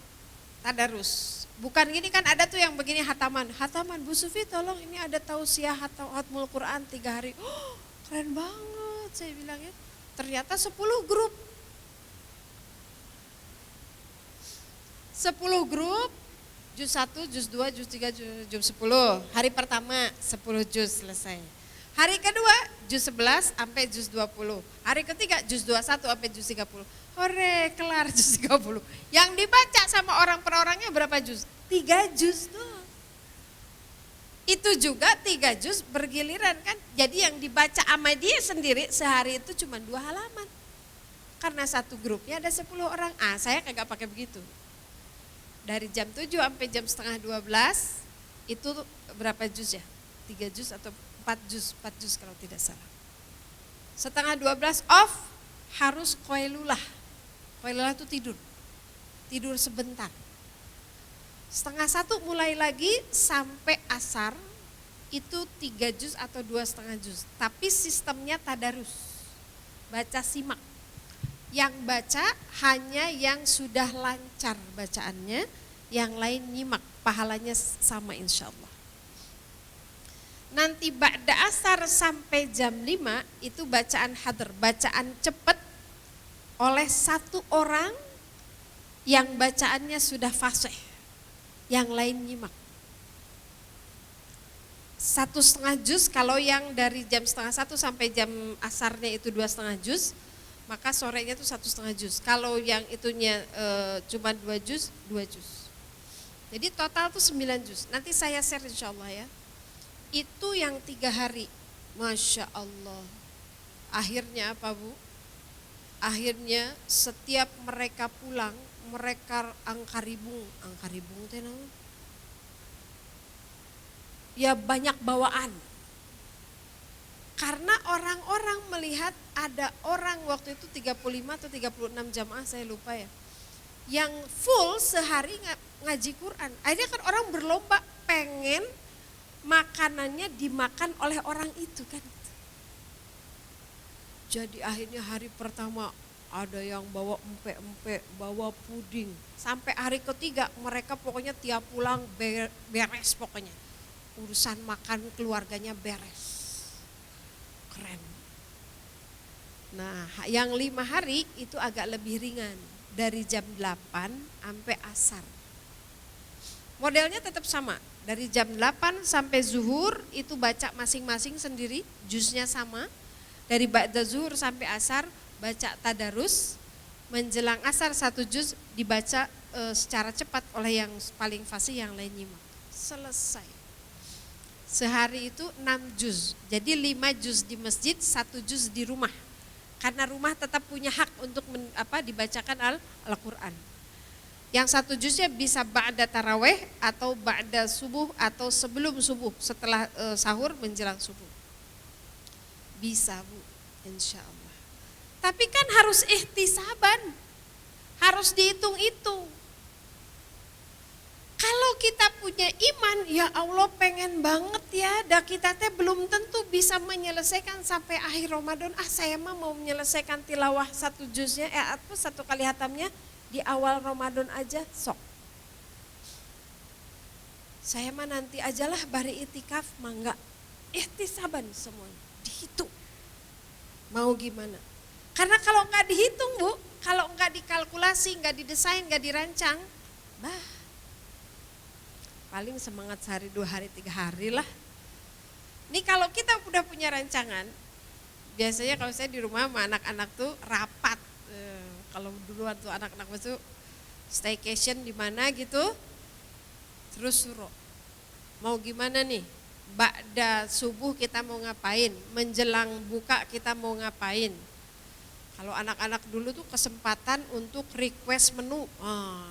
tadarus. Bukan gini kan ada tuh yang begini hataman Bu Sufi tolong ini ada tausiah atau hatmul Quran 3 hari. Oh, keren banget saya bilang ya. Ternyata 10 grup. 10 grup, juz 1, juz 2, juz 3, juz 10. Hari pertama 10 juz selesai. Hari kedua juz 11 sampai juz 20. Hari ketiga juz 21 sampai juz 30. Hore, kelar juz 30. Yang dibaca sama orang per orangnya berapa juz? 3 juz tuh. Itu juga 3 juz bergiliran kan. Jadi yang dibaca sama dia sendiri sehari itu cuma 2 halaman. Karena satu grupnya ada 10 orang. Saya kagak pakai begitu. Dari jam 7 sampai jam setengah 12 itu berapa juz ya? 3 juz atau 4 juz kalau tidak salah. Setengah 12 off, harus qailulah. Qailulah itu tidur sebentar. Setengah 1 mulai lagi sampai asar itu 3 juz atau 2,5 juz. Tapi sistemnya tadarus, baca simak. Yang baca hanya yang sudah lancar bacaannya, yang lain nyimak, pahalanya sama insya Allah. Nanti ba'da asar sampai jam 5 itu bacaan hadr, bacaan cepat oleh 1 orang yang bacaannya sudah fasih, yang lain nyimak. 1,5 juz kalau yang dari jam setengah 1 sampai jam asarnya itu 2,5 juz. Maka sorenya itu 1,5 juz. Kalau yang itunya cuma 2 juz, 2 juz. Jadi total tuh 9 juz. Nanti saya share insya Allah ya. Itu yang 3 hari. Masya Allah. Akhirnya apa Bu? Akhirnya setiap mereka pulang, mereka angkaribung teh namanya. Ya banyak bawaan. Karena orang-orang melihat ada orang waktu itu 35 atau 36 jamaah saya lupa ya. Yang full sehari ngaji Quran. Akhirnya kan orang berlomba pengen makanannya dimakan oleh orang itu kan. Jadi akhirnya hari pertama ada yang bawa empe-empe, bawa puding. Sampai hari ketiga mereka pokoknya tiap pulang beres pokoknya. Urusan makan keluarganya beres. Keren. Nah yang 5 hari itu agak lebih ringan. Dari jam 8 sampai asar. Modelnya tetap sama. Dari jam 8 sampai zuhur itu baca masing-masing sendiri. Juznya sama. Dari ba'da zuhur sampai asar baca tadarus. Menjelang asar 1 juz dibaca secara cepat oleh yang paling fasih, yang lain nyimak. Selesai. Sehari itu 6 juz. Jadi 5 juz di masjid, 1 juz di rumah. Karena rumah tetap punya hak untuk dibacakan Al-Quran. Yang satu juznya bisa ba'da taraweh atau ba'da subuh atau sebelum subuh, setelah sahur menjelang subuh. Bisa Bu, insya Allah. Tapi kan harus ihtisaban, harus dihitung-hitung. Kalau kita punya iman, ya Allah pengen banget ya, kita teh belum tentu bisa menyelesaikan sampai akhir Ramadan. Saya mah mau menyelesaikan tilawah satu juznya, atau satu kali hatamnya di awal Ramadan aja, sok. Saya mah nanti ajalah bari itikaf, mah enggak. Ihtisaban semuanya, dihitung. Mau gimana? Karena kalau enggak dihitung Bu, kalau enggak dikalkulasi, enggak didesain, enggak dirancang, paling semangat sehari, 2 hari, 3 hari lah. Ini kalau kita udah punya rancangan, biasanya kalau saya di rumah sama anak-anak tuh rapat. Kalau duluan tuh anak-anak itu staycation di mana gitu, terus suruh mau gimana nih, ba'da subuh kita mau ngapain, menjelang buka kita mau ngapain. Kalau anak-anak dulu tuh kesempatan untuk request menu,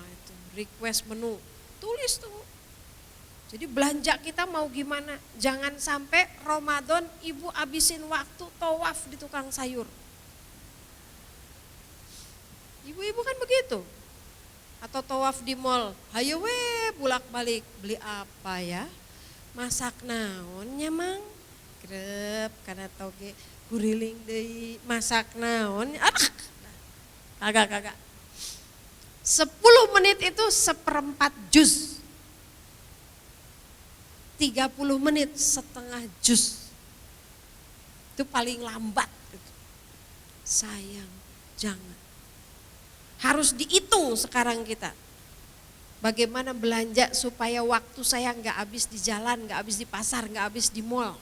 itu request menu, tulis tuh. Jadi belanja kita mau gimana, jangan sampai Ramadan ibu abisin waktu tawaf di tukang sayur. Ibu-ibu kan begitu. Atau tawaf di mall, hayo we bulak balik, beli apa ya? Masak naonnya mang? Grep karena toge guriling deui, masak naon? Kagak. 10 menit itu 1/4 juz. 30 menit setengah juz. Itu paling lambat. Sayang, jangan. Harus dihitung sekarang kita. Bagaimana belanja supaya waktu saya enggak habis di jalan, enggak habis di pasar, enggak habis di mall.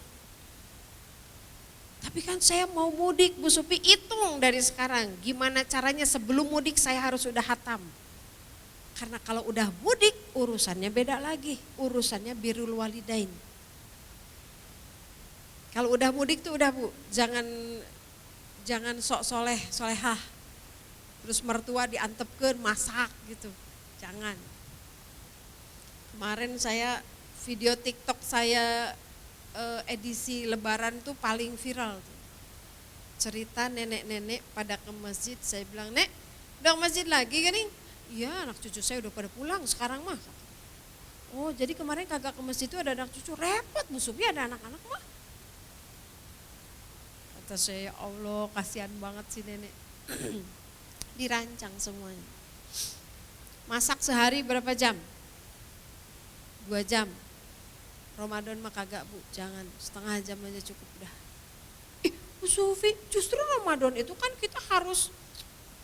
Tapi kan saya mau mudik Bu Supi, hitung dari sekarang. Gimana caranya sebelum mudik saya harus sudah hatam. Karena kalau udah mudik urusannya beda lagi, urusannya birrul walidain. Kalau udah mudik tuh udah Bu, jangan sok solehah. Terus mertua diantepkeun masak gitu, jangan. Kemarin saya video TikTok saya edisi lebaran tuh paling viral tuh. Cerita nenek-nenek pada ke masjid, saya bilang, "Nek, udah ke masjid lagi kan nih?" "Iya, anak cucu saya udah pada pulang sekarang mah." "Oh, jadi kemarin kagak ke masjid itu ada anak cucu, repot Bu Supi ada anak-anak mah." Kata saya, "Ya Allah, kasihan banget sih nenek." Dirancang semuanya. Masak sehari berapa jam? 2 jam. Ramadan mah kagak Bu, jangan, setengah jam aja cukup dah. Bu Sufi, justru Ramadan itu kan kita harus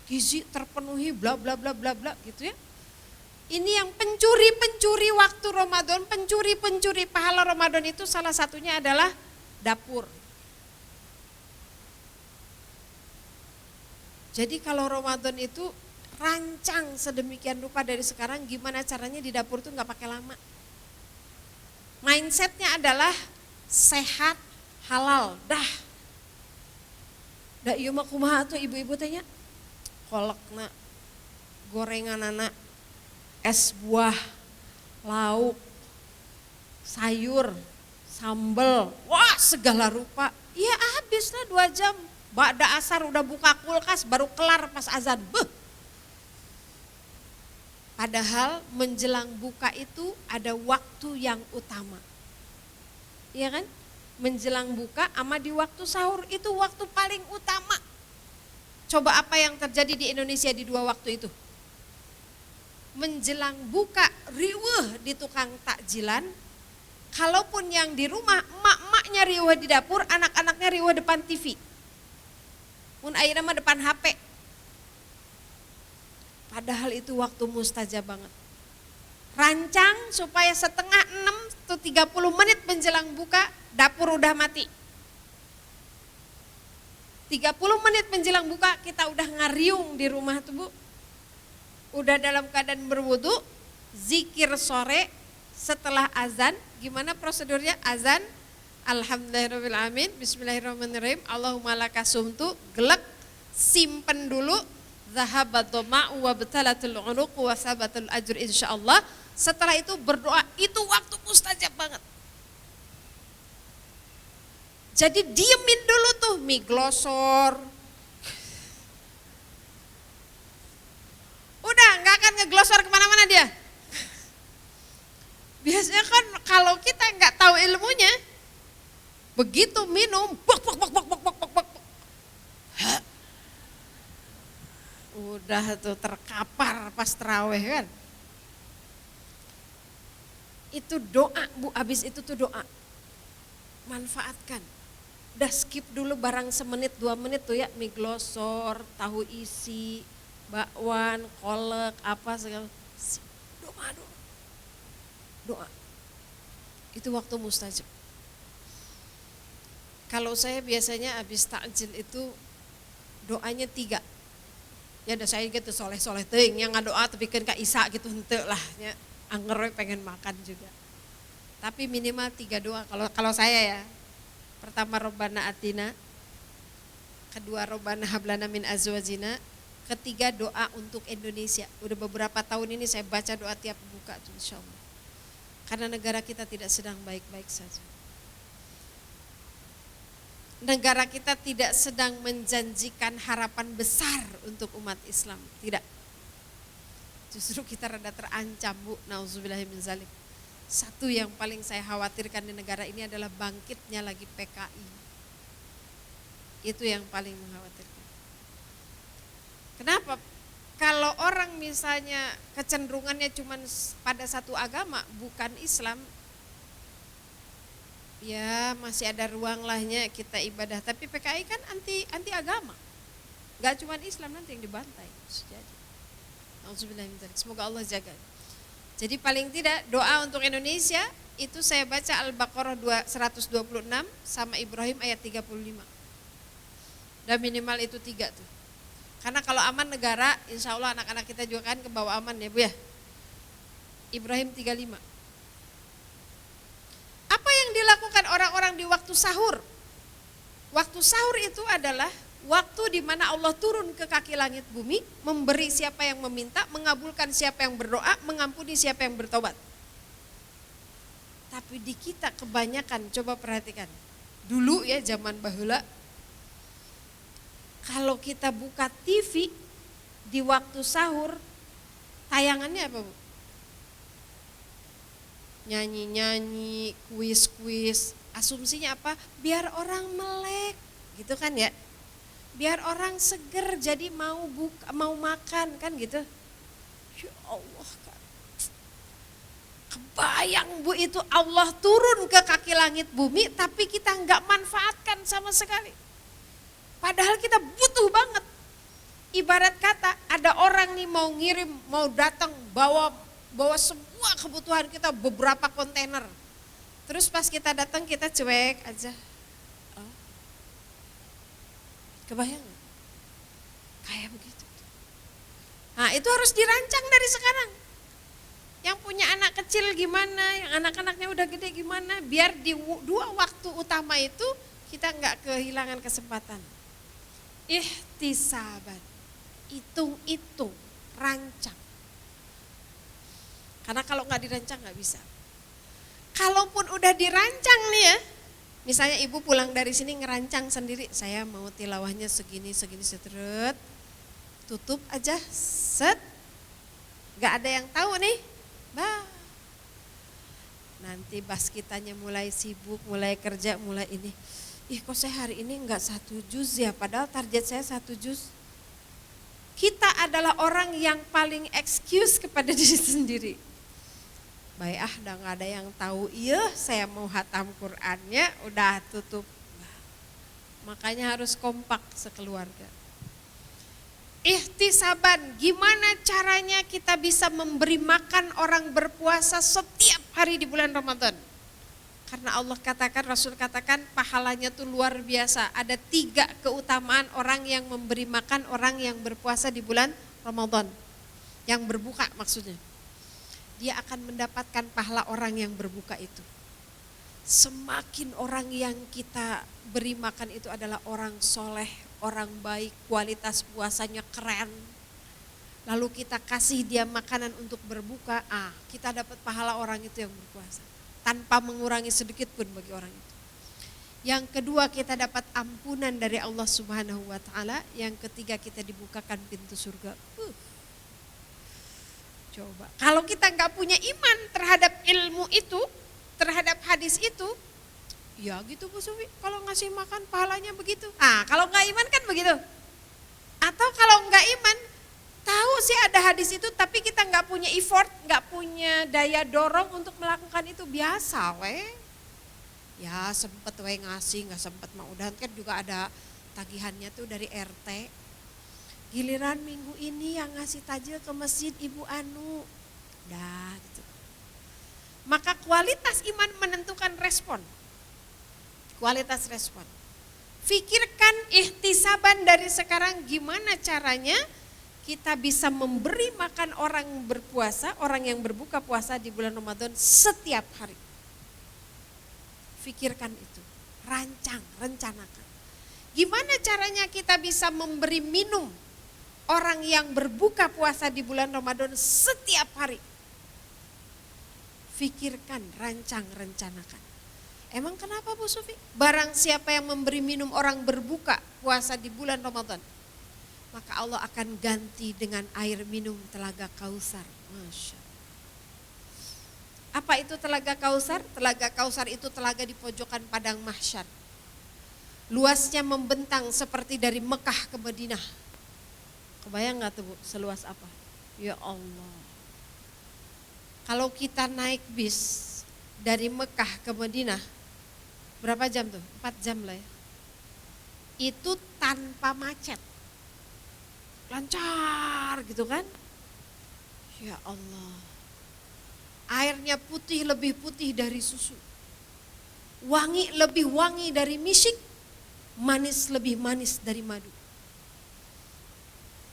gizi terpenuhi bla bla bla bla bla gitu ya. Ini yang pencuri waktu Ramadan, pencuri pahala Ramadan itu salah satunya adalah dapur. Jadi kalau Ramadan itu rancang sedemikian rupa dari sekarang gimana caranya di dapur tuh nggak pakai lama. Mindsetnya adalah sehat, halal, dah. Da ieu mah kumaha tuh ibu-ibu tanya? Kolekna, gorenganana, es buah, lauk, sayur, sambel, wah segala rupa. Iya habislah 2 jam. Ba'da asar udah buka kulkas baru kelar pas azan. Padahal menjelang buka itu ada waktu yang utama. Iya kan? Menjelang buka sama di waktu sahur itu waktu paling utama. Coba apa yang terjadi di Indonesia di 2 waktu itu? Menjelang buka riweuh di tukang takjilan. Kalaupun yang di rumah emak-emaknya riweuh di dapur, anak-anaknya riweuh depan TV. Mun ayeuna mah depan HP. Padahal itu waktu mustajab banget. Rancang supaya 5:30 atau 30 menit menjelang buka dapur udah mati. 30 menit menjelang buka kita udah ngariung di rumah tuh Bu. Udah dalam keadaan berwudu, zikir sore setelah azan. Gimana prosedurnya? Azan, alhamdulillahirrahmanirrahim, bismillahirrahmanirrahim, Allahumma lakasumtu, gelek, simpen dulu. Zahabat dhama'u wa batalatul 'unuq wa sabatul ajr insyaallah. Setelah itu berdoa, itu waktu mustajab banget. Jadi diemin dulu tuh mie glosor. Udah nggak akan ngeglosor kemana-mana dia. Biasanya kan kalau kita nggak tahu ilmunya, begitu minum, bok. Udah tuh terkapar pas terawih kan. Itu doa Bu, habis itu tuh doa. Manfaatkan. Udah skip dulu barang semenit 2 menit tuh ya, mie glosor, tahu isi, bakwan, kolak, apa segala. Doa dulu. Doa. Itu waktu mustajab. Kalau saya biasanya habis takjil itu doanya 3. Ya udah saya gitu soleh-soleh ting yang ngadoa tapi kan Kak Isa gitu henteu lah nya anger pengen makan juga. Tapi minimal 3 doa kalau saya ya. Pertama Robbana Atina, kedua Robbana Hablana min azwajina, ketiga doa untuk Indonesia. Udah beberapa tahun ini saya baca doa tiap buka tuh insyaallah. Karena negara kita tidak sedang baik-baik saja. Negara kita tidak sedang menjanjikan harapan besar untuk umat Islam, tidak. Justru kita rada terancam Bu, nauzubillahi min zalik. Satu yang paling saya khawatirkan di negara ini adalah bangkitnya lagi PKI. Itu yang paling mengkhawatirkan. Kenapa? Kalau orang misalnya kecenderungannya cuma pada satu agama, bukan Islam, ya masih ada ruang lahnya kita ibadah. Tapi PKI kan anti agama. Gak cuma Islam nanti yang dibantai. Jadi, semoga Allah jaga. Jadi paling tidak doa untuk Indonesia itu saya baca Al-Baqarah 126 sama Ibrahim ayat 35. Dan minimal itu 3 tuh. Karena kalau aman negara, insya Allah anak-anak kita juga kan ke bawah aman ya Bu ya. Ibrahim 35. Apa yang dilakukan orang-orang di waktu sahur? Waktu sahur itu adalah waktu di mana Allah turun ke kaki langit bumi, memberi siapa yang meminta, mengabulkan siapa yang berdoa, mengampuni siapa yang bertobat. Tapi di kita kebanyakan, coba perhatikan. Dulu ya zaman bahula, kalau kita buka TV di waktu sahur, tayangannya apa Bu? Nyanyi-nyanyi, kuis-kuis, asumsinya apa? Biar orang melek, gitu kan ya? Biar orang seger jadi mau makan kan gitu. Ya Allah kan. Kebayang Bu itu Allah turun ke kaki langit bumi tapi kita nggak manfaatkan sama sekali. Padahal kita butuh banget. Ibarat kata ada orang nih mau ngirim, mau datang bawa semua kebutuhan kita beberapa kontainer. Terus pas kita datang kita cuek aja. Oh. Kebayang gak? Kayak begitu. Nah itu harus dirancang dari sekarang. Yang punya anak kecil gimana, yang anak-anaknya udah gede gimana, biar di 2 waktu utama itu kita gak kehilangan kesempatan. Ihtisaban, hitung-hitung, rancang. Karena kalau gak dirancang gak bisa. Kalaupun udah dirancang nih ya, misalnya ibu pulang dari sini ngerancang sendiri, saya mau tilawahnya segini setret, tutup aja, set, gak ada yang tahu nih, bah. Nanti pas kitanya mulai sibuk, mulai kerja, mulai ini, kok saya hari ini enggak 1 juz ya, padahal target saya 1 juz. Kita adalah orang yang paling excuse kepada diri sendiri. Baik udah gak ada yang tahu, iya saya mau hatam Qur'annya, udah tutup. Makanya harus kompak sekeluarga. Ihtisaban, gimana caranya kita bisa memberi makan orang berpuasa setiap hari di bulan Ramadan? Karena Allah katakan, Rasul katakan pahalanya tuh luar biasa. Ada 3 keutamaan orang yang memberi makan orang yang berpuasa di bulan Ramadan. Yang berbuka maksudnya. Dia akan mendapatkan pahala orang yang berbuka itu. Semakin orang yang kita beri makan itu adalah orang soleh, orang baik, kualitas puasanya keren. Lalu kita kasih dia makanan untuk berbuka, kita dapat pahala orang itu yang berpuasa. Tanpa mengurangi sedikit pun bagi orang itu. Yang kedua, kita dapat ampunan dari Allah Subhanahu wa Ta'ala. Yang ketiga, kita dibukakan pintu surga. Coba, kalau kita nggak punya iman terhadap ilmu itu, terhadap hadis itu, ya gitu Bu Sufi, kalau ngasih makan pahalanya begitu. Kalau nggak iman kan begitu. Atau kalau nggak iman, tahu sih ada hadis itu, tapi kita nggak punya effort, nggak punya daya dorong untuk melakukan itu, biasa weh. Ya sempet weh ngasih, nggak sempet mah udah kan juga ada tagihannya tuh dari RT. Giliran minggu ini yang ngasih tajil ke masjid Ibu Anu, dah gitu. Maka kualitas iman menentukan respon. Kualitas respon. Fikirkan ihtisaban dari sekarang, gimana caranya kita bisa memberi makan orang berpuasa, orang yang berbuka puasa di bulan Ramadan setiap hari. Fikirkan itu, rancang, rencanakan. Gimana caranya kita bisa memberi minum orang yang berbuka puasa di bulan Ramadan setiap hari? Fikirkan, rancang, rencanakan. Emang kenapa Bu Sufi? Barang siapa yang memberi minum orang berbuka puasa di bulan Ramadan, maka Allah akan ganti dengan air minum telaga Kausar. Masya Allah. Apa itu telaga Kausar? Telaga Kausar itu telaga di pojokan padang mahsyar. Luasnya membentang seperti dari Mekah ke Madinah. Kebayang gak tuh Bu, seluas apa? Ya Allah. Kalau kita naik bis dari Mekah ke Madinah, berapa jam tuh? 4 jam lah ya. Itu tanpa macet. Lancar gitu kan. Ya Allah. Airnya putih, lebih putih dari susu. Wangi lebih wangi dari misik. Manis lebih manis dari madu.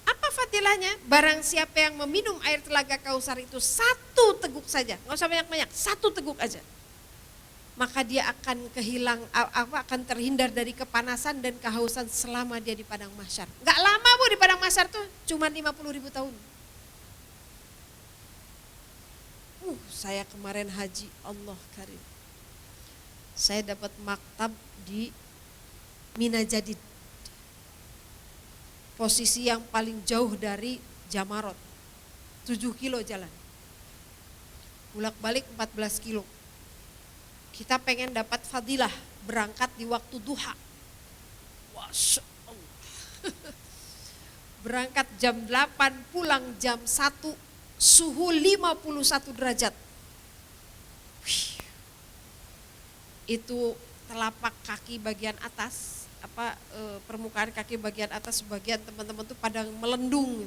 Apa fadilahnya? Barang siapa yang meminum air telaga Kausar itu 1 teguk saja. Gak usah banyak-banyak, 1 teguk aja. Maka dia akan akan terhindar dari kepanasan dan kehausan selama dia di padang mahsyar. Enggak lama Bu di padang mahsyar tuh, cuma 50.000 tahun. Saya kemarin haji, Allah karim. Saya dapat maktab di Mina Jadid. Posisi yang paling jauh dari Jamarot. 7 kilo jalan. Bolak-balik 14 kilo. Kita pengen dapat fadilah berangkat di waktu duha. Masya Allah. Berangkat jam 8, pulang jam 1, suhu 51 derajat. Itu telapak kaki bagian atas, permukaan kaki bagian atas sebagian teman-teman tuh pada melendung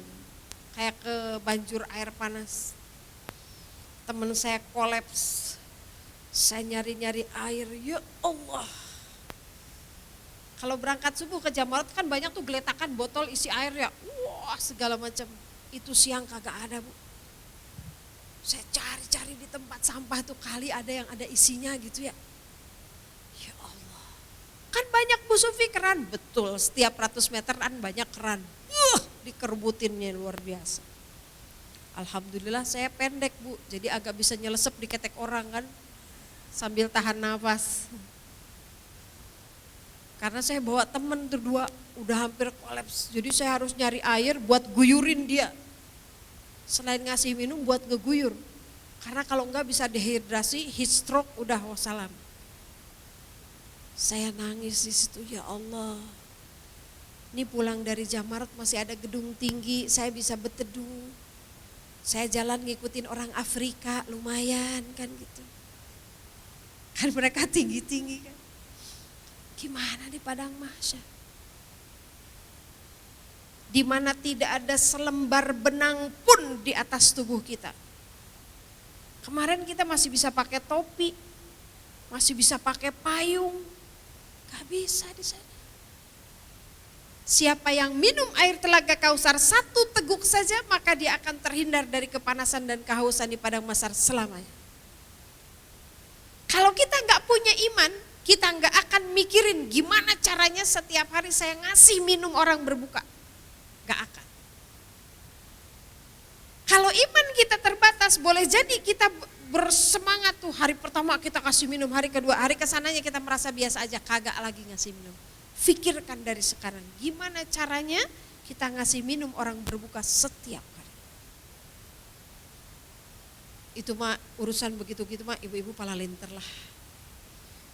kayak ke banjur air panas. Teman saya kolaps. Saya nyari-nyari air, ya Allah. Kalau berangkat subuh ke Jamarot kan banyak tuh geletakan botol isi air ya. Wah segala macam. Itu siang kagak ada Bu. Saya cari-cari di tempat sampah tuh kali ada yang ada isinya gitu ya. Ya Allah. Kan banyak Bu Sufi keran. Betul, setiap 100 meter kan banyak keran. Dikerbutinnya luar biasa. Alhamdulillah saya pendek Bu. Jadi agak bisa nyelesep di ketek orang kan. Sambil tahan nafas. Karena saya bawa temen berdua udah hampir kolaps. Jadi saya harus nyari air buat guyurin dia. Selain ngasih minum buat ngeguyur. Karena kalau enggak bisa dehidrasi, heat stroke udah wassalam. Saya nangis di situ, ya Allah. Ini pulang dari Jamarot masih ada gedung tinggi, saya bisa berteduh. Saya jalan ngikutin orang Afrika, lumayan kan gitu. Kan mereka tinggi-tinggi kan. Gimana di padang mahsyar? Di mana tidak ada selembar benang pun di atas tubuh kita. Kemarin kita masih bisa pakai topi, masih bisa pakai payung. Gak bisa di sana. Siapa yang minum air telaga Kausar 1 teguk saja, maka dia akan terhindar dari kepanasan dan kehausan di padang mahsyar selamanya. Kalau kita nggak punya iman, kita nggak akan mikirin gimana caranya setiap hari saya ngasih minum orang berbuka. Nggak akan. Kalau iman kita terbatas, boleh jadi kita bersemangat tuh hari pertama kita kasih minum, hari kedua, hari kesananya kita merasa biasa aja, kagak lagi ngasih minum. Pikirkan dari sekarang, gimana caranya kita ngasih minum orang berbuka setiap hari. Itu mah urusan begitu-gitu mah ibu-ibu pala linter lah.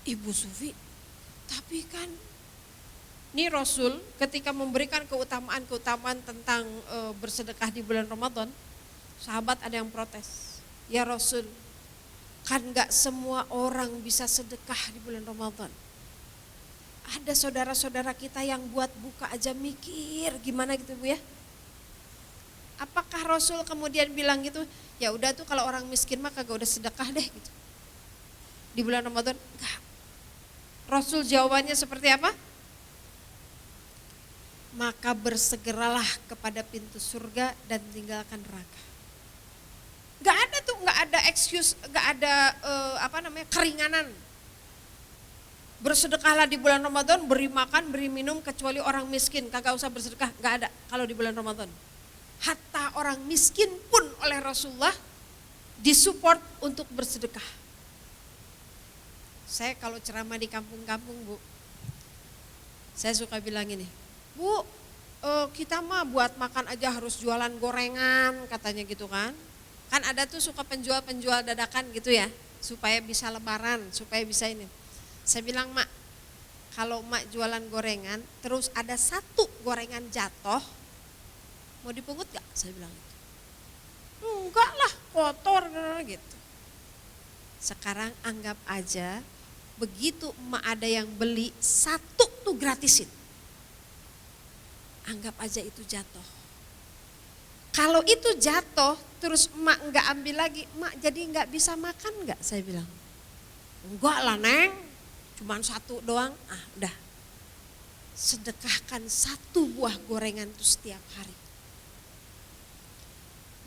Ibu Sufi, tapi kan ini Rasul ketika memberikan keutamaan-keutamaan tentang bersedekah di bulan Ramadan, sahabat ada yang protes. Ya Rasul, kan gak semua orang bisa sedekah di bulan Ramadan. Ada saudara-saudara kita yang buat buka aja mikir gimana gitu Bu ya. Apakah Rasul kemudian bilang gitu, ya udah tuh kalau orang miskin mah kagak udah sedekah deh gitu. Di bulan Ramadan, enggak. Rasul jawabannya seperti apa? Maka bersegeralah kepada pintu surga dan tinggalkan neraka. Gak ada tuh, gak ada excuse, gak ada keringanan. Bersedekahlah di bulan Ramadan, beri makan, beri minum, kecuali orang miskin, kagak usah bersedekah, gak ada kalau di bulan Ramadan. Hatta orang miskin pun oleh Rasulullah disupport untuk bersedekah. Saya kalau ceramah di kampung-kampung Bu, saya suka bilang ini, Bu, kita mah buat makan aja harus jualan gorengan katanya gitu kan. Kan ada tuh suka penjual-penjual dadakan gitu ya, supaya bisa lebaran, supaya bisa ini. Saya bilang, Mak, kalau Mak jualan gorengan, terus ada satu gorengan jatuh, mau dipungut gak? Saya bilang gitu. Enggak lah, kotor gitu. Sekarang anggap aja, begitu Mak ada yang beli, satu tuh gratisin. Anggap aja itu jatuh. Kalau itu jatuh, terus emak enggak ambil lagi, emak jadi enggak bisa makan enggak? Saya bilang, enggak lah Neng, cuman satu doang, udah. Sedekahkan satu buah gorengan itu setiap hari.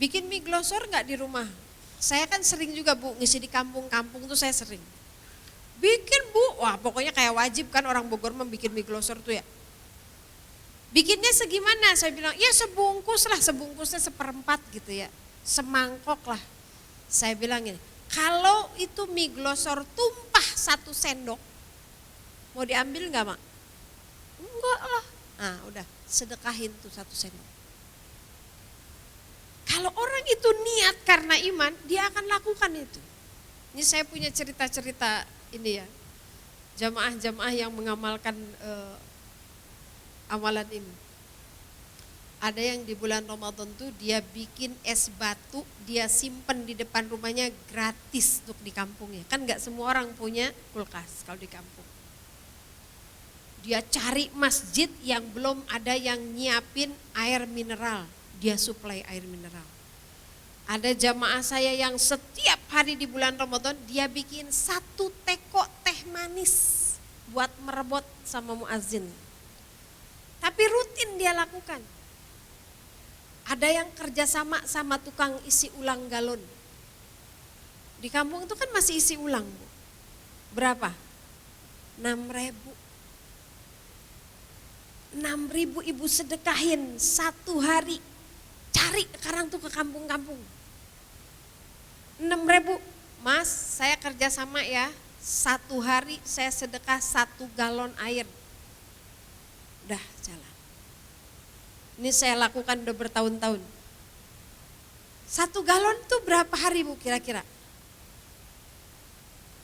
Bikin mie glosor enggak di rumah? Saya kan sering juga Bu, ngisi di kampung-kampung tuh saya sering. Bikin Bu, wah pokoknya kayak wajib kan orang Bogor membikin mie glosor tuh ya. Bikinnya segimana? Saya bilang, ya sebungkus lah, sebungkusnya 1/4 gitu ya. Semangkok lah. Saya bilang ini, kalau itu mie glosor tumpah 1 sendok, mau diambil enggak Mak? Enggak lah. Nah udah, sedekahin tuh 1 sendok. Kalau orang itu niat karena iman, dia akan lakukan itu. Ini saya punya cerita-cerita ini ya, jamaah-jamaah yang mengamalkan amalan ini. Ada yang di bulan Ramadan tuh dia bikin es batu, dia simpen di depan rumahnya gratis untuk di kampungnya. Kan gak semua orang punya kulkas kalau di kampung. Dia cari masjid yang belum ada yang nyiapin air mineral, dia suplai air mineral. Ada jamaah saya yang setiap hari di bulan Ramadan dia bikin 1 teko teh manis buat merebut sama muazin. Tapi rutin dia lakukan. Ada yang kerjasama sama tukang isi ulang galon. Di kampung itu kan masih isi ulang Bu. Berapa? 6.000. 6.000 ibu sedekahin 1 hari. Cari sekarang tuh ke kampung-kampung. 6.000, Mas saya kerjasama ya. 1 hari saya sedekah 1 galon air. Udah jalan. Ini saya lakukan udah bertahun-tahun. 1 galon tuh berapa hari Bu kira-kira?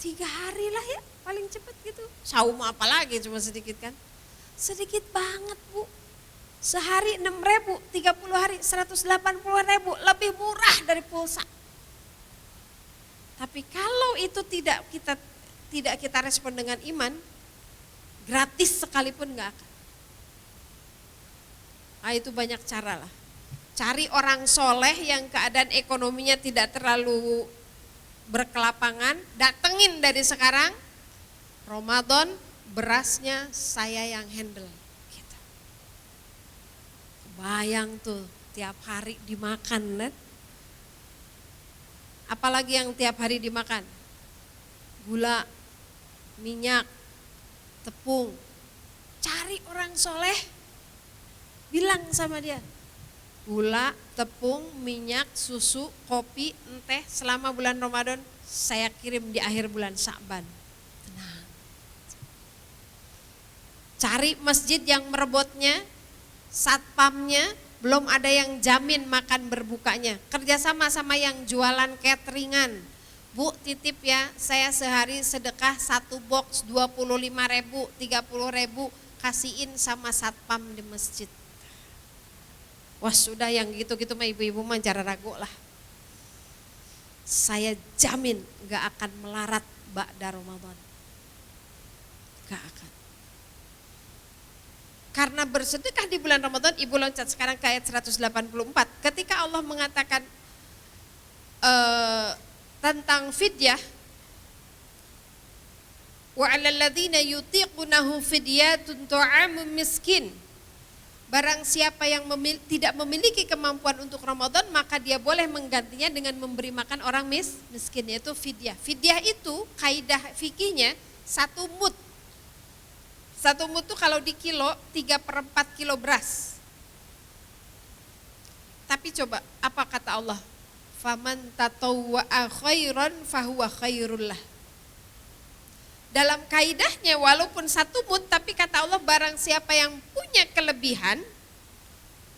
3 hari lah ya paling cepat gitu. Saum apa lagi cuma sedikit kan. Sedikit banget Bu. Sehari 6.000, 30 hari 180.000, lebih murah dari pulsa. Tapi kalau itu tidak kita respon dengan iman, gratis sekalipun enggak akan. Nah, itu banyak cara lah. Cari orang soleh yang keadaan ekonominya tidak terlalu berkelapangan, datengin dari sekarang. Ramadan berasnya saya yang handle. Gitu. Kebayang tuh tiap hari dimakan. Apalagi yang tiap hari dimakan? Gula, minyak, tepung. Cari orang soleh, bilang sama dia, gula, tepung, minyak, susu, kopi, teh selama bulan Ramadan saya kirim di akhir bulan Sya'ban. Tenang. Cari masjid yang merebotnya, satpamnya, belum ada yang jamin makan berbukanya. Kerjasama sama yang jualan cateringan. Bu, titip ya, saya sehari sedekah 1 box 25.000, 30.000, kasihin sama satpam di masjid. Wah sudah yang gitu-gitu mah ibu-ibu mah jangan ragu lah. Saya jamin gak akan melarat ba'da Ramadan. Gak akan. Karena bersedekah di bulan Ramadan, ibu loncat sekarang ke ayat 184. Ketika Allah mengatakan tentang fidyah, wa 'alal ladzina yutiqunahu fidyatun ta'amun miskin. Barang siapa yang tidak memiliki kemampuan untuk Ramadan, maka dia boleh menggantinya dengan memberi makan orang miskin, yaitu fidyah. Fidyah itu kaidah fikihnya 1 mud. 1 mud itu kalau di kilo 3/4 kilo beras. Tapi coba apa kata Allah? Faman tatawwa'a khairan fahuwa khairul lah. Dalam kaidahnya walaupun 1 mud, tapi kata Allah barang siapa yang punya kelebihan,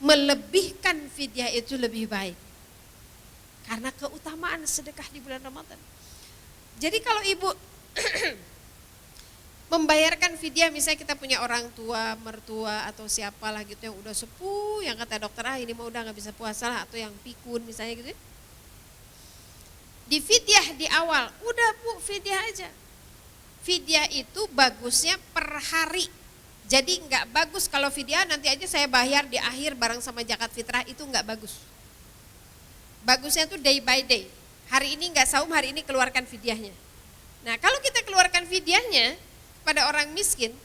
melebihkan fidyah itu lebih baik. Karena keutamaan sedekah di bulan Ramadan. Jadi kalau ibu membayarkan fidyah, misalnya kita punya orang tua, mertua atau siapalah gitu yang udah sepuh, yang kata dokter ini mah udah gak bisa puasa lah, atau yang pikun misalnya gitu. Di fidyah di awal, udah bu fidyah aja. Fidyah itu bagusnya per hari. Jadi enggak bagus kalau fidyah nanti aja saya bayar di akhir bareng sama zakat fitrah, itu enggak bagus. Bagusnya tuh day by day. Hari ini enggak saum, hari ini keluarkan fidyahnya. Nah kalau kita keluarkan fidyahnya pada orang miskin,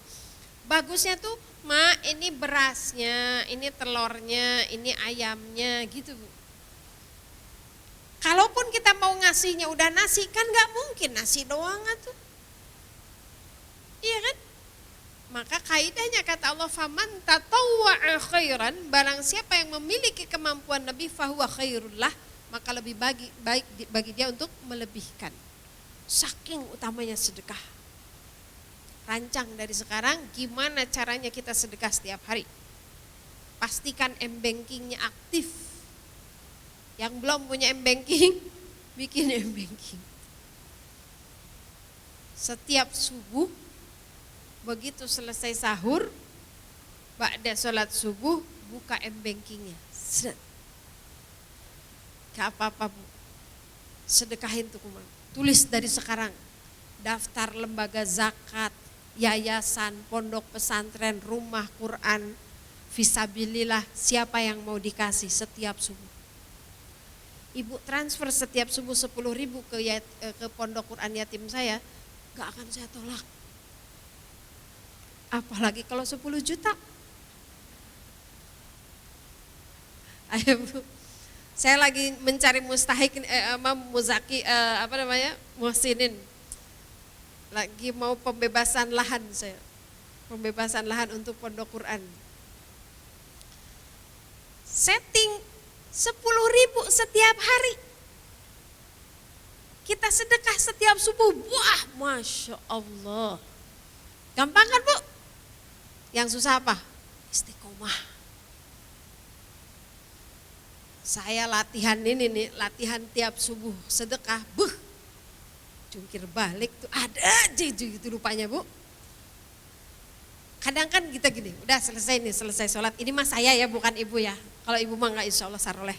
bagusnya tuh ini berasnya, ini telurnya, ini ayamnya gitu bu. Kalaupun kita mau ngasihnya udah nasi, kan enggak mungkin nasi doang tuh. Iya kan? Maka kaidahnya kata Allah, faman tatawwa'a khairan, barang siapa yang memiliki kemampuan lebih fahuwa khairullah, maka lebih baik bagi dia untuk melebihkan. Saking utamanya sedekah. Rancang dari sekarang gimana caranya kita sedekah setiap hari. Pastikan m-bankingnya aktif. Yang belum punya m-banking, bikin m-banking. Setiap subuh, begitu selesai sahur, ba'da sholat subuh, buka m-bankingnya. Gak apa-apa bu, sedekahin tuh kumang. Tulis dari sekarang, daftar lembaga zakat, yayasan, pondok pesantren, rumah Quran, fisabilillah, siapa yang mau dikasih setiap subuh. Ibu transfer setiap subuh 10.000 ke pondok Quran yatim saya, gak akan saya tolak. Apalagi kalau 10 juta. Ayo bu, saya lagi mencari mustahik, muzaki, muhsinin. Lagi mau pembebasan lahan saya. Pembebasan lahan untuk pondok Quran. Setting 10.000 setiap hari. Kita sedekah setiap subuh. Wah, Masya Allah. Gampang kan bu? Yang susah apa? Istiqomah. Saya latihan ini nih, latihan tiap subuh sedekah. Jungkir balik tuh ada aja gitu rupanya bu. Kadang kan kita gini, udah selesai nih, selesai sholat. Ini mah saya ya, bukan ibu ya. Kalau ibu mah enggak, insya Allah saroleh.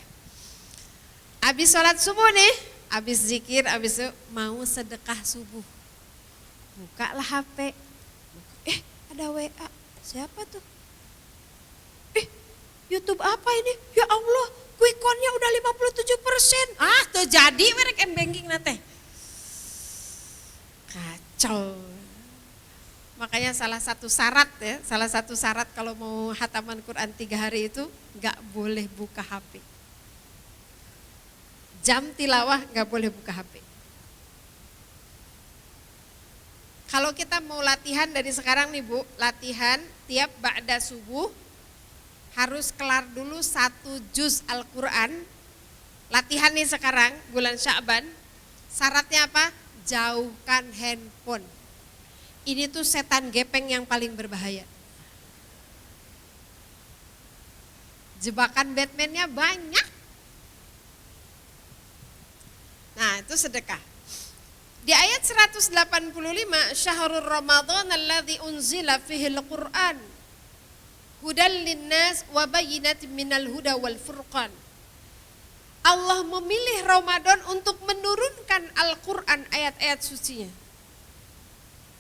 Habis sholat subuh nih, habis zikir, habis itu mau sedekah subuh. Bukalah HP. Ada WA. Siapa tuh? YouTube apa ini? Ya Allah, quick count-nya udah 57%. Tuh jadi merek m-banking nate. Kacau. Makanya salah satu syarat kalau mau hataman Quran 3 hari itu gak boleh buka HP. Jam tilawah gak boleh buka HP. Kalau kita mau latihan dari sekarang nih Bu, latihan tiap ba'da subuh harus kelar dulu 1 juz Al-Quran. Latihan nih sekarang bulan Sya'ban. Syaratnya apa? Jauhkan handphone. Ini tuh setan gepeng yang paling berbahaya. Jebakan Batman-nya banyak. Nah, itu sedekah. Di ayat 185, Syahrul Ramadan alladzi unzila fihil Qur'an hudal linnas wa bayyinatin minal huda wal furqan. Allah memilih Ramadan untuk menurunkan Al-Qur'an ayat-ayat sucinya.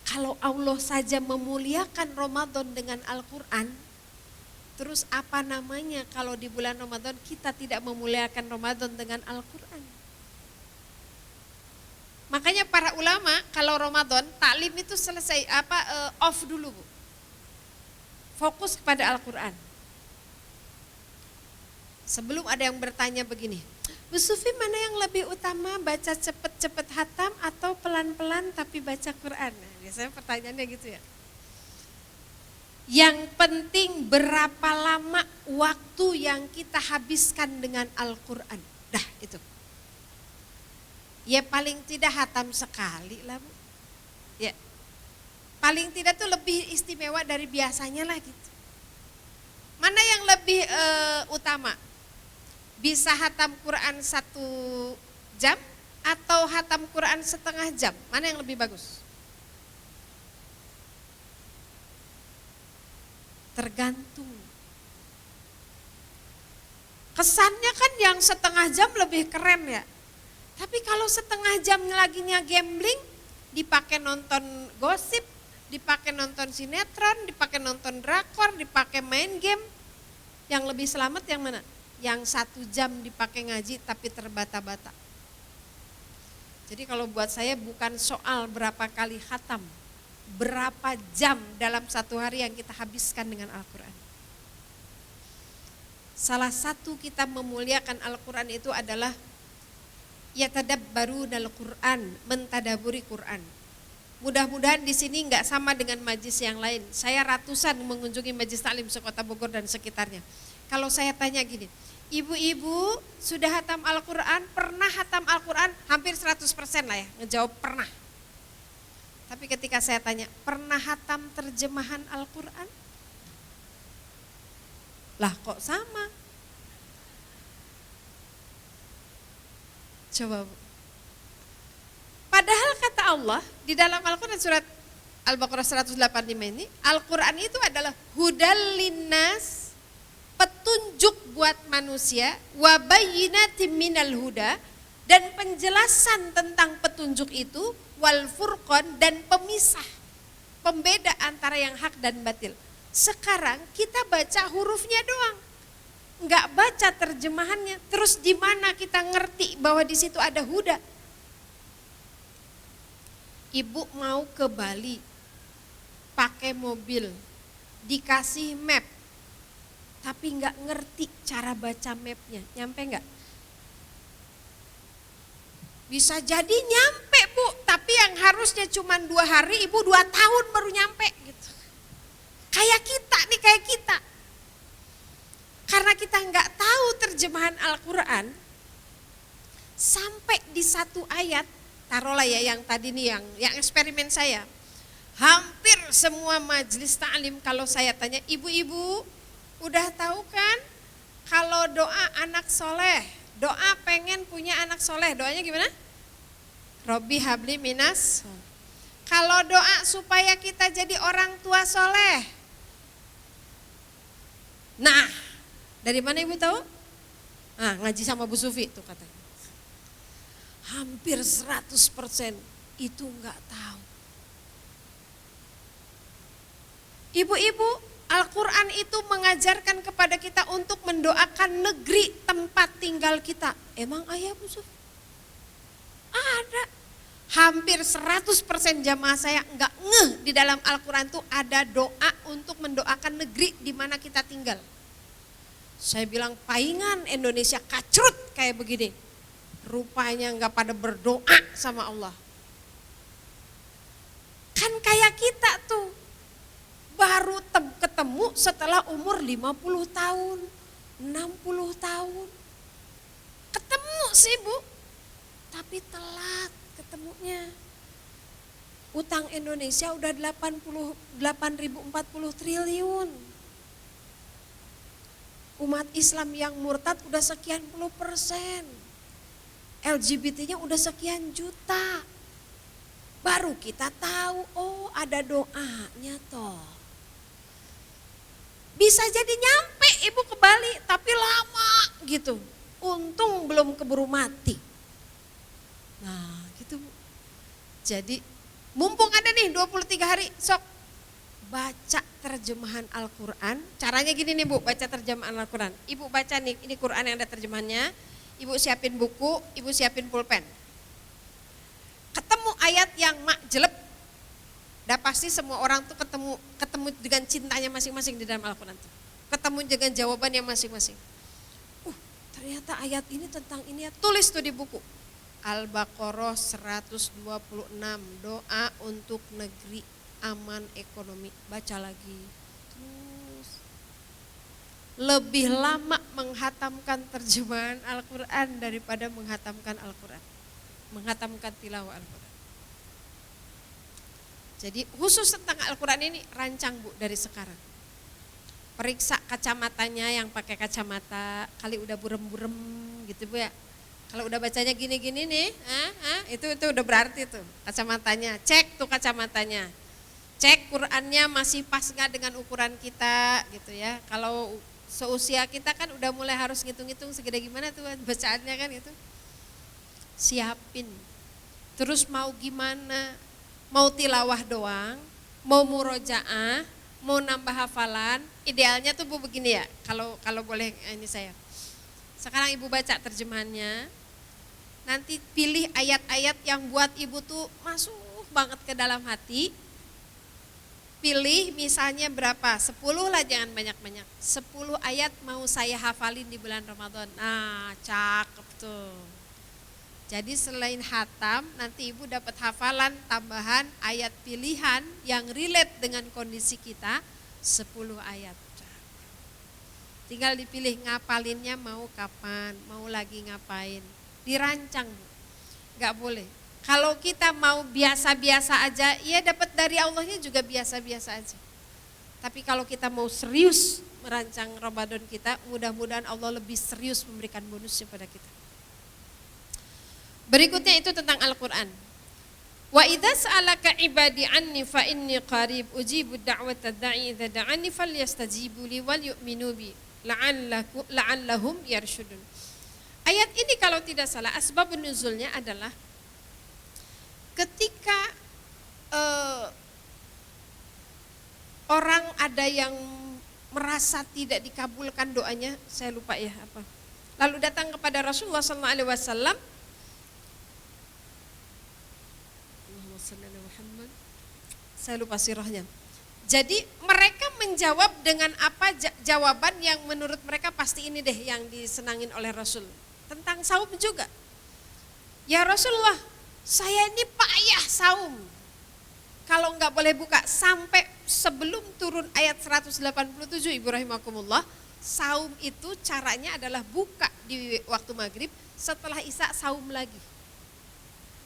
Kalau Allah saja memuliakan Ramadan dengan Al-Qur'an, terus apa namanya kalau di bulan Ramadan kita tidak memuliakan Ramadan dengan Al-Qur'an? Makanya para ulama kalau Ramadan taklim itu selesai off dulu Bu. Fokus kepada Al-Qur'an. Sebelum ada yang bertanya begini, Bu Sufi mana yang lebih utama, baca cepet-cepet hatam atau pelan-pelan tapi baca Quran? Nah, biasanya pertanyaannya gitu ya. Yang penting berapa lama waktu yang kita habiskan dengan Al-Quran. Dah itu. Ya paling tidak hatam sekali lah Bu. Ya. Paling tidak tuh lebih istimewa dari biasanya lah gitu. Mana yang lebih utama? Bisa hatam Quran 1 jam atau hatam Quran setengah jam? Mana yang lebih bagus? Tergantung. Kesannya kan yang setengah jam lebih keren ya. Tapi kalau setengah jam laginya gambling, dipakai nonton gosip, dipakai nonton sinetron, dipakai nonton drakor, dipakai main game. Yang lebih selamat yang mana? Yang 1 jam dipakai ngaji tapi terbata-bata. Jadi kalau buat saya bukan soal berapa kali khatam, berapa jam dalam 1 hari yang kita habiskan dengan Al-Quran. Salah satu kita memuliakan Al-Quran itu adalah yatadabbarunal Quran, mentadaburi Quran. Mudah-mudahan di sini enggak sama dengan majlis yang lain. Saya ratusan mengunjungi majlis taklim sekota Bogor dan sekitarnya. Kalau saya tanya gini, ibu-ibu sudah hatam Al-Quran, pernah hatam Al-Quran? Hampir 100% lah ya, ngejawab pernah. Tapi ketika saya tanya, pernah hatam terjemahan Al-Quran? Lah kok sama? Coba Bu. Padahal kata Allah di dalam Al-Quran surat Al-Baqarah 185 ini, Al-Quran itu adalah hudal linnas, petunjuk buat manusia, wa bayyinatin minal huda, dan penjelasan tentang petunjuk itu, wal furqan, dan pemisah, pembeda antara yang hak dan batil. Sekarang kita baca hurufnya doang, nggak baca terjemahannya. Terus di mana kita ngerti bahwa di situ ada huda? Ibu mau ke Bali, pakai mobil, dikasih map, tapi nggak ngerti cara baca mapnya, nyampe nggak? Bisa jadi nyampe Bu, tapi yang harusnya cuma 2 hari, ibu 2 tahun baru nyampe gitu. Kayak kita nih, kayak kita. Karena kita nggak tahu terjemahan Al-Quran, sampai di 1 ayat, taruhlah ya yang tadi nih yang eksperimen saya. Hampir semua majelis ta'lim kalau saya tanya, ibu-ibu udah tahu kan kalau doa anak soleh, doa pengen punya anak soleh, doanya gimana? Robbi habli minas. Kalau doa supaya kita jadi orang tua soleh. Nah, dari mana ibu tahu? Nah, ngaji sama Bu Sufi tuh katanya. Hampir 100% itu enggak tahu. Ibu-ibu, Al-Quran itu mengajarkan kepada kita untuk mendoakan negeri tempat tinggal kita. Emang ayah Bu Sufi? Ada. Hampir 100% jamaah saya enggak ngeh di dalam Al-Quran itu ada doa untuk mendoakan negeri di mana kita tinggal. Saya bilang paingan Indonesia kacrut kayak begini. Rupanya enggak pada berdoa sama Allah. Kan kayak kita tuh, baru ketemu setelah umur 50 tahun, 60 tahun. Ketemu sih Bu, tapi telat ketemunya. Utang Indonesia udah 8.040 triliun. Umat Islam yang murtad udah sekian puluh persen. LGBT-nya udah sekian juta. Baru kita tahu, oh ada doanya toh. Bisa jadi nyampe Ibu ke Bali, tapi lama gitu. Untung belum keburu mati. Nah gitu Bu. Jadi mumpung ada nih 23 hari, sok baca terjemahan Al-Quran. Caranya gini nih Bu, baca terjemahan Al-Quran. Ibu baca nih, ini Quran yang ada terjemahannya. Ibu siapin buku, Ibu siapin pulpen. Ketemu ayat yang mak jelek, dah pasti semua orang tuh ketemu dengan cintanya masing-masing di dalam Al-Quran tuh. Ketemu dengan jawabannya masing-masing. Ternyata ayat ini tentang ini ya, tulis tuh di buku. Al-Baqarah 126, doa untuk negeri aman ekonomi. Baca lagi. Terus lebih lama menghatamkan terjemahan Al-Quran daripada menghatamkan Al-Quran. Menghatamkan tilawah Al-Quran. Jadi khusus tentang Al-Quran ini rancang Bu dari sekarang. Periksa kacamatanya, yang pakai kacamata kali udah burem-burem gitu Bu ya. Kalau udah bacanya gini-gini nih, itu udah berarti tuh kacamatanya. Cek tuh kacamatanya. Cek Qurannya masih pas nggak dengan ukuran kita gitu ya. Kalau seusia kita kan udah mulai harus ngitung-ngitung segede gimana tuh bacaannya kan itu. Siapin. Terus mau gimana? Mau tilawah doang, mau murojaah, mau nambah hafalan. Idealnya tuh Bu begini ya. Kalau boleh ini saya. Sekarang Ibu baca terjemahannya. Nanti pilih ayat-ayat yang buat Ibu tuh masuk banget ke dalam hati. Pilih misalnya berapa? 10 lah, jangan banyak-banyak. 10 ayat mau saya hafalin di bulan Ramadan. Nah, cakep tuh. Jadi selain hatam, nanti Ibu dapat hafalan tambahan ayat pilihan yang relate dengan kondisi kita, 10 ayat. Tinggal dipilih ngapalinnya mau kapan, mau lagi ngapain. Dirancang, gak boleh. Kalau kita mau biasa-biasa aja, ya dapat dari Allahnya juga biasa-biasa aja. Tapi kalau kita mau serius merancang Ramadan kita, mudah-mudahan Allah lebih serius memberikan bonusnya pada kita. Berikutnya itu tentang Al-Quran. Wa idza sa'alaka ibadi anni fa inni qarib ujibu da'wata da'i idza da'ani falyastajibu li wal yu'minu bi la'allahum yarshudun. Ayat ini kalau tidak salah asbab nuzulnya adalah ketika orang ada yang merasa tidak dikabulkan doanya, saya lupa ya apa. Lalu datang kepada Rasulullah SAW. Saya lupa sirahnya. Jadi mereka menjawab dengan apa jawaban yang menurut mereka pasti ini deh yang disenangin oleh Rasul. Tentang saum juga. Ya Rasulullah, saya ini payah saum. Kalau enggak boleh buka sampai sebelum turun ayat 187 Ibu rahimakumullah, saum itu caranya adalah buka di waktu maghrib, setelah isya saum lagi.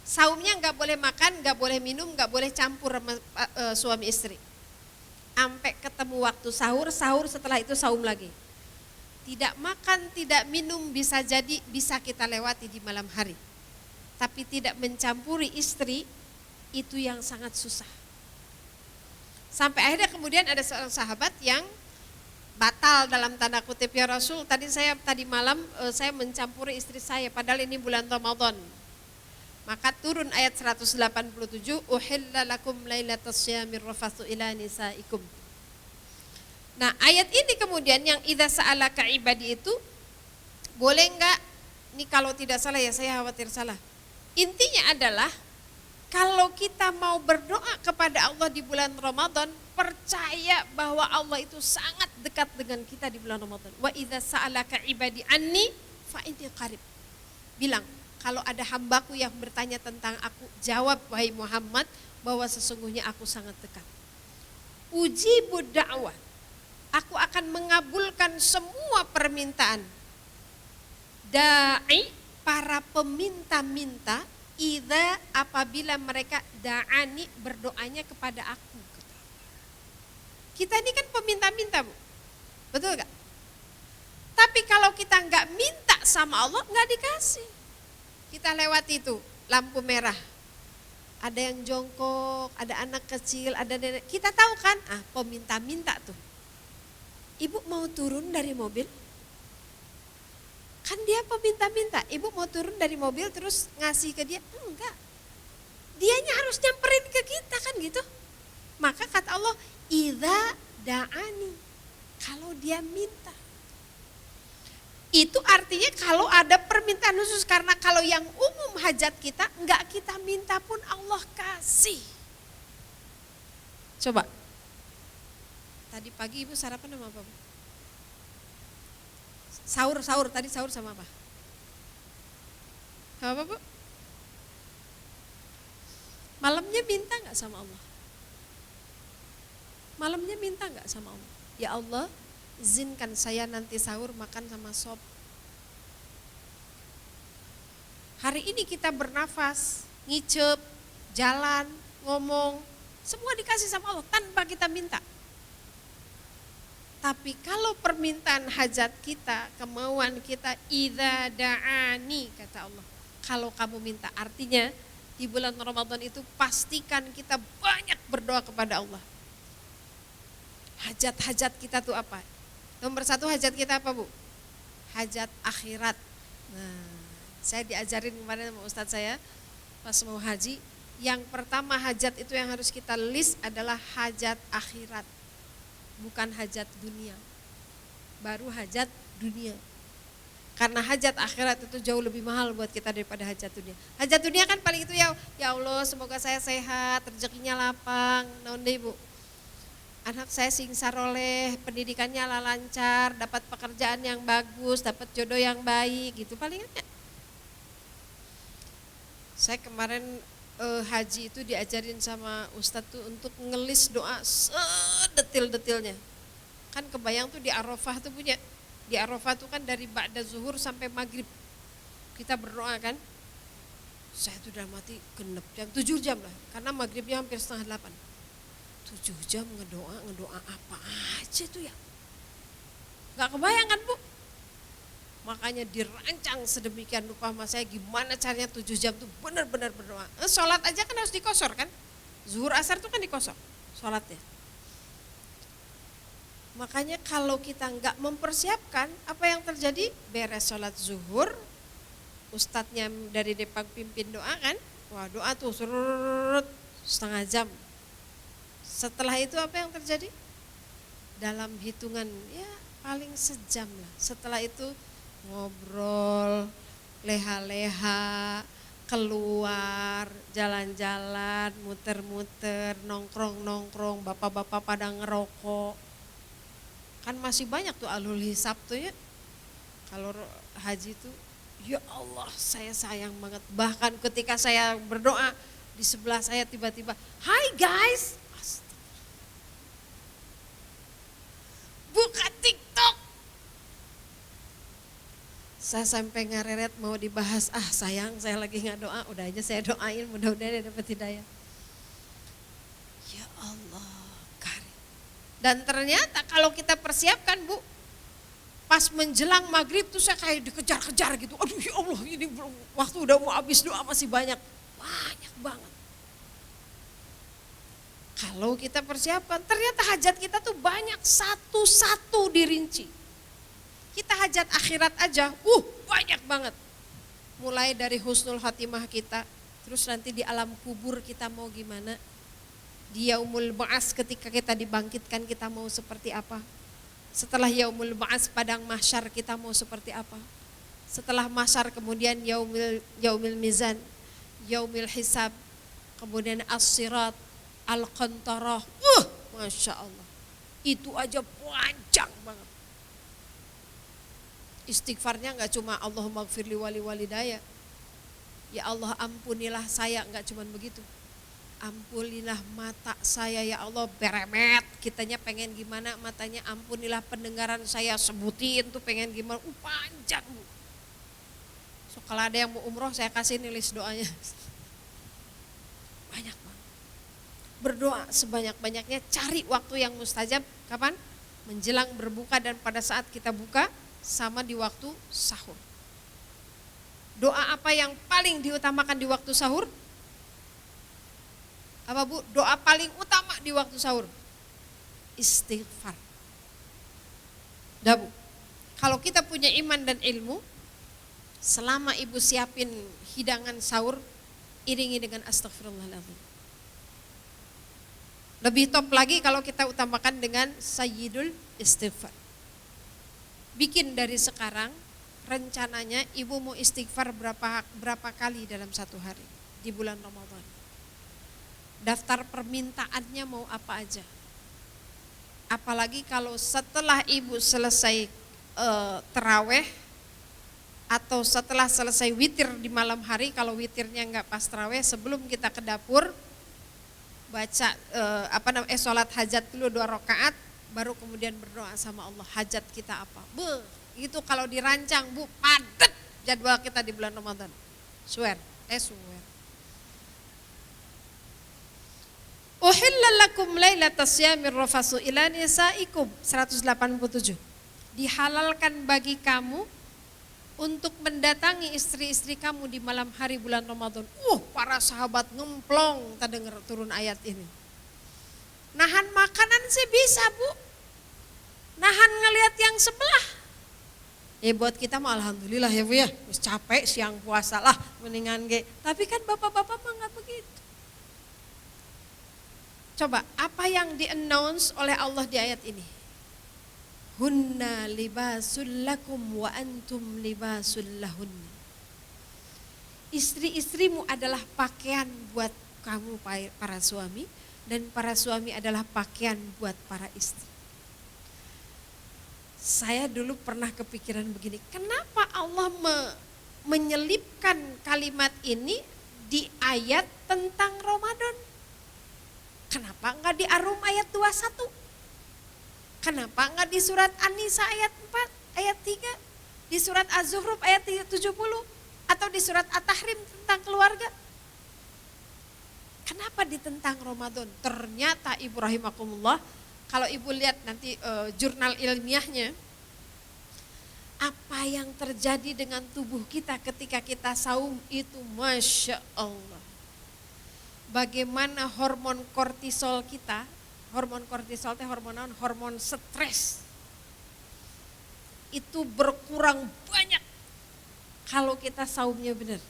Saumnya enggak boleh makan, enggak boleh minum, enggak boleh campur sama suami istri. Sampai ketemu waktu sahur, sahur setelah itu saum lagi. Tidak makan, tidak minum bisa jadi bisa kita lewati di malam hari. Tapi tidak mencampuri istri, itu yang sangat susah. Sampai akhirnya kemudian ada seorang sahabat yang batal dalam tanda kutip, ya Rasul, tadi malam saya mencampuri istri saya padahal ini bulan Ramadan. Maka turun ayat 187, uhilla lakum lailatas syamir rafathu ila nisaikum. Nah, ayat ini kemudian yang idza sa'alaka ibadi itu boleh enggak? Ini kalau tidak salah ya, saya khawatir salah. Intinya adalah kalau kita mau berdoa kepada Allah di bulan Ramadan, percaya bahwa Allah itu sangat dekat dengan kita di bulan Ramadan. Wa idza sa'alaka ibadi anni fa inni qarib. Bilang, kalau ada hambaku yang bertanya tentang aku, jawab wahai Muhammad bahwa sesungguhnya aku sangat dekat. Ujibud da'wah, aku akan mengabulkan semua permintaan da'i, para peminta-minta, idza, apabila mereka da'ani, berdoanya kepada aku. Kita ini kan peminta-minta, Bu. Betul gak? Tapi kalau kita nggak minta sama Allah, nggak dikasih. Kita lewat itu, lampu merah. Ada yang jongkok, ada anak kecil, ada nenek. Kita tahu kan, peminta-minta tuh. Ibu mau turun dari mobil? Kan dia peminta-minta. Ibu mau turun dari mobil terus ngasih ke dia? Enggak. Dianya harus nyamperin ke kita kan gitu. Maka kata Allah, idza da'ani. Kalau dia minta. Itu artinya kalau ada permintaan khusus, karena kalau yang umum hajat kita enggak kita minta pun Allah kasih. Coba. Tadi pagi Ibu sarapan sama apa, Bu? Sahur, tadi sahur sama apa? Sama apa, Bu? Malamnya minta enggak sama Allah? Malamnya minta enggak sama Allah? Ya Allah, izinkan saya nanti sahur makan sama sop. Hari ini kita bernafas, ngicep, jalan, ngomong, semua dikasih sama Allah tanpa kita minta. Tapi kalau permintaan hajat kita, kemauan kita, idza da'ani, kata Allah. Kalau kamu minta, artinya di bulan Ramadan itu pastikan kita banyak berdoa kepada Allah. Hajat-hajat kita tuh apa? Nomor satu hajat kita apa, Bu? Hajat akhirat. Nah, saya diajarin kemarin sama Ustadz saya pas mau haji. Yang pertama hajat itu yang harus kita list adalah hajat akhirat. Bukan hajat dunia. Baru hajat dunia. Karena hajat akhirat itu jauh lebih mahal buat kita daripada hajat dunia. Hajat dunia kan paling itu ya Allah semoga saya sehat, rezekinya lapang, naon deui, Bu. Anak saya sing saroleh, pendidikannya lancar, dapat pekerjaan yang bagus, dapat jodoh yang baik gitu palingannya. Saya kemarin haji itu diajarin sama Ustadz tuh untuk ngelis doa sedetil-detilnya. Kan kebayang tuh di Arafah tuh punya. Di Arafah tuh kan dari ba'da zuhur sampai maghrib. Kita berdoa kan. Saya tuh udah mati genep jam, 7 jam lah. Karena maghribnya hampir 7:30. 7 jam ngedoa apa aja tuh ya. Gak kebayang kan, Bu? Makanya dirancang sedemikian rupa sama saya gimana caranya 7 jam tuh benar-benar berdoa. Sholat aja kan harus dikosor kan. Zuhur asar tuh kan dikosor sholatnya. Makanya kalau kita nggak mempersiapkan, apa yang terjadi? Beres sholat zuhur, ustadznya dari Depang pimpin doa kan. Wah doa tuh surut setengah jam. Setelah itu apa yang terjadi? Dalam hitungan ya paling sejam lah. Setelah itu ngobrol, leha-leha, keluar, jalan-jalan, muter-muter, nongkrong-nongkrong, bapak-bapak pada ngerokok. Kan masih banyak tuh alul hisab tuh ya. Kalau haji tuh, ya Allah saya sayang banget. Bahkan ketika saya berdoa, di sebelah saya tiba-tiba, "Hai guys." Buka TikTok. Saya sampai ngareret mau dibahas, sayang saya lagi nggak doa, udah aja saya doain mudah-mudahan dia dapat hidayah. Ya Allah, karim. Dan ternyata kalau kita persiapkan, Bu, pas menjelang maghrib tuh saya kayak dikejar-kejar gitu. Aduh ya Allah, ini belum waktu udah mau habis, doa masih banyak banget. Kalau kita persiapan, ternyata hajat kita tuh banyak, satu-satu dirinci. Kita hajat akhirat aja, banyak banget. Mulai dari husnul khatimah kita, terus nanti di alam kubur kita mau gimana. Di yaumul ba'as ketika kita dibangkitkan kita mau seperti apa. Setelah yaumul ba'as padang mahsyar kita mau seperti apa. Setelah mahsyar kemudian yaumil mizan, yaumil hisab, kemudian as-sirat, al-qantarah, Masya Allah, itu aja panjang banget. Istighfarnya gak cuma Allahumma gfirli wali walidaya, Ya Allah ampunilah saya, enggak cuman begitu. Ampunilah mata saya ya Allah, beremet kitanya pengen gimana matanya, ampunilah pendengaran saya, sebutin tuh pengen gimana, panjang Bu. So kalau ada yang mau umroh saya kasih nih list doanya. Banyak banget. Berdoa sebanyak-banyaknya, cari waktu yang mustajab, kapan? Menjelang berbuka dan pada saat kita buka sama di waktu sahur. Doa apa yang paling diutamakan di waktu sahur? Apa Bu? Doa paling utama di waktu sahur? Istighfar. Dah Bu, kalau kita punya iman dan ilmu, selama ibu siapin hidangan sahur, iringi dengan astagfirullahaladzim. Lebih top lagi kalau kita utamakan dengan sayyidul istighfar. Bikin dari sekarang, rencananya ibu mau istighfar berapa kali dalam satu hari di bulan Ramadan. Daftar permintaannya mau apa aja. Apalagi kalau setelah ibu selesai terawih atau setelah selesai witir di malam hari, kalau witirnya enggak pas terawih, sebelum kita ke dapur baca sholat hajat dulu 2 rakaat, baru kemudian berdoa sama Allah hajat kita apa. Itu kalau dirancang Bu, padat jadwal kita di bulan Ramadan. Swear. Uhilla lakum lailatas syamir rafasu ila nisaikum 187. Dihalalkan bagi kamu untuk mendatangi istri-istri kamu di malam hari bulan Ramadan. Para sahabat ngemplong tak dengar turun ayat ini. Nahan makanan sih bisa Bu. Nahan ngelihat yang sebelah. Buat kita mah alhamdulillah ya Bu ya. Wis capek siang puasa lah mendingan ge. Tapi kan bapak-bapak mah enggak begitu. Coba apa yang di-announce oleh Allah di ayat ini? Hunna libasul lakum wa antum libasul lahunna. Istri-istrimu adalah pakaian buat kamu para suami, dan para suami adalah pakaian buat para istri. Saya dulu pernah kepikiran begini, kenapa Allah menyelipkan kalimat ini di ayat tentang Ramadan? Kenapa enggak di Ar-Rum ayat 21? Kenapa enggak di surat An-Nisa ayat 4, ayat 3, di surat Az-Zukhruf ayat 70, atau di surat At-Tahrim tentang keluarga? Kenapa ditentang Ramadan? Ternyata Ibu rahimakumullah, kalau Ibu lihat nanti jurnal ilmiahnya, apa yang terjadi dengan tubuh kita ketika kita saum itu Masya Allah. Bagaimana hormon kortisol kita, hormon kortisol itu hormon stres, itu berkurang banyak kalau kita saumnya benar.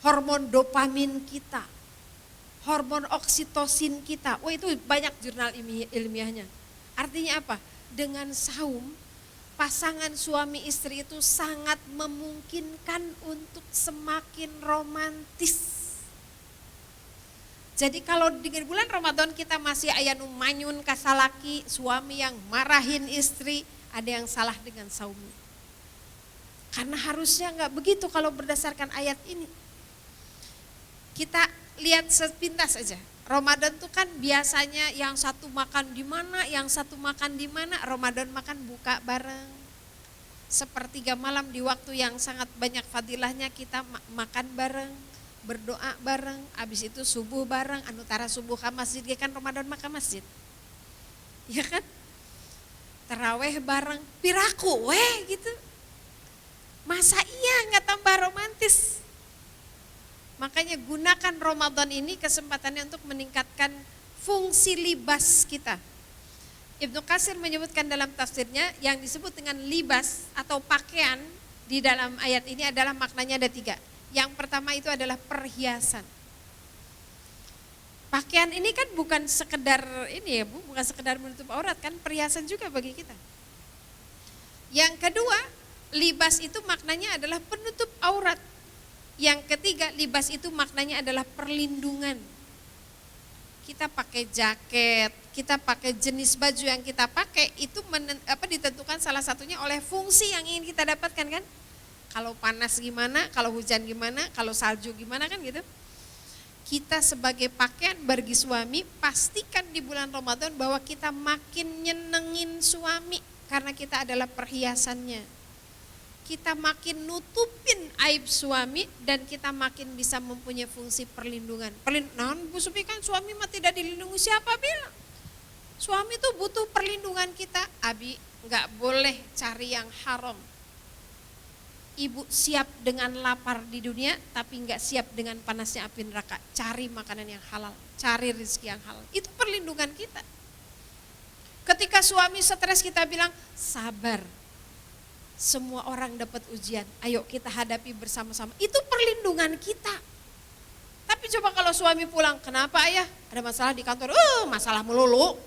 Hormon dopamin kita, hormon oksitosin kita, itu banyak jurnal ilmiahnya. Artinya apa? Dengan saum, pasangan suami istri itu sangat memungkinkan untuk semakin romantis. Jadi kalau di bulan Ramadan kita masih aya nu manyun kasalaki, suami yang marahin istri, ada yang salah dengan saumnya. Karena harusnya enggak begitu kalau berdasarkan ayat ini. Kita lihat sepintas aja. Ramadan tuh kan biasanya yang satu makan di mana, yang satu makan di mana. Ramadan makan buka bareng. Sepertiga malam di waktu yang sangat banyak fadilahnya kita makan bareng. Berdoa bareng, abis itu subuh bareng, anutara subuh ke masjid, kan Ramadan maka masjid, ya kan? Taraweh bareng, piraku gitu. Masa iya nggak tambah romantis? Makanya gunakan Ramadan ini kesempatannya untuk meningkatkan fungsi libas kita. Ibnu Katsir menyebutkan dalam tafsirnya yang disebut dengan libas atau pakaian di dalam ayat ini adalah maknanya ada 3. Yang pertama itu adalah perhiasan. Pakaian ini kan bukan sekedar ini ya Bu, bukan sekedar menutup aurat, kan perhiasan juga bagi kita. Yang kedua, libas itu maknanya adalah penutup aurat. Yang ketiga, libas itu maknanya adalah perlindungan. Kita pakai jaket, kita pakai jenis baju yang kita pakai itu ditentukan salah satunya oleh fungsi yang ingin kita dapatkan kan. Kalau panas gimana, kalau hujan gimana, kalau salju gimana, kan gitu. Kita sebagai pakaian bagi suami, pastikan di bulan Ramadan bahwa kita makin nyenengin suami karena kita adalah perhiasannya. Kita makin nutupin aib suami dan kita makin bisa mempunyai fungsi perlindungan. Nah, Bu Sufi, kan suami mah tidak dilindungi, siapa bilang? Suami itu butuh perlindungan kita. Abi, nggak boleh cari yang haram. Ibu siap dengan lapar di dunia tapi nggak siap dengan panasnya api neraka. Cari makanan yang halal, cari rezeki yang halal. Itu perlindungan kita. Ketika suami stres kita bilang sabar. Semua orang dapat ujian, ayo kita hadapi bersama-sama. Itu perlindungan kita. Tapi coba kalau suami pulang, kenapa ayah? Ada masalah di kantor, masalah melulu.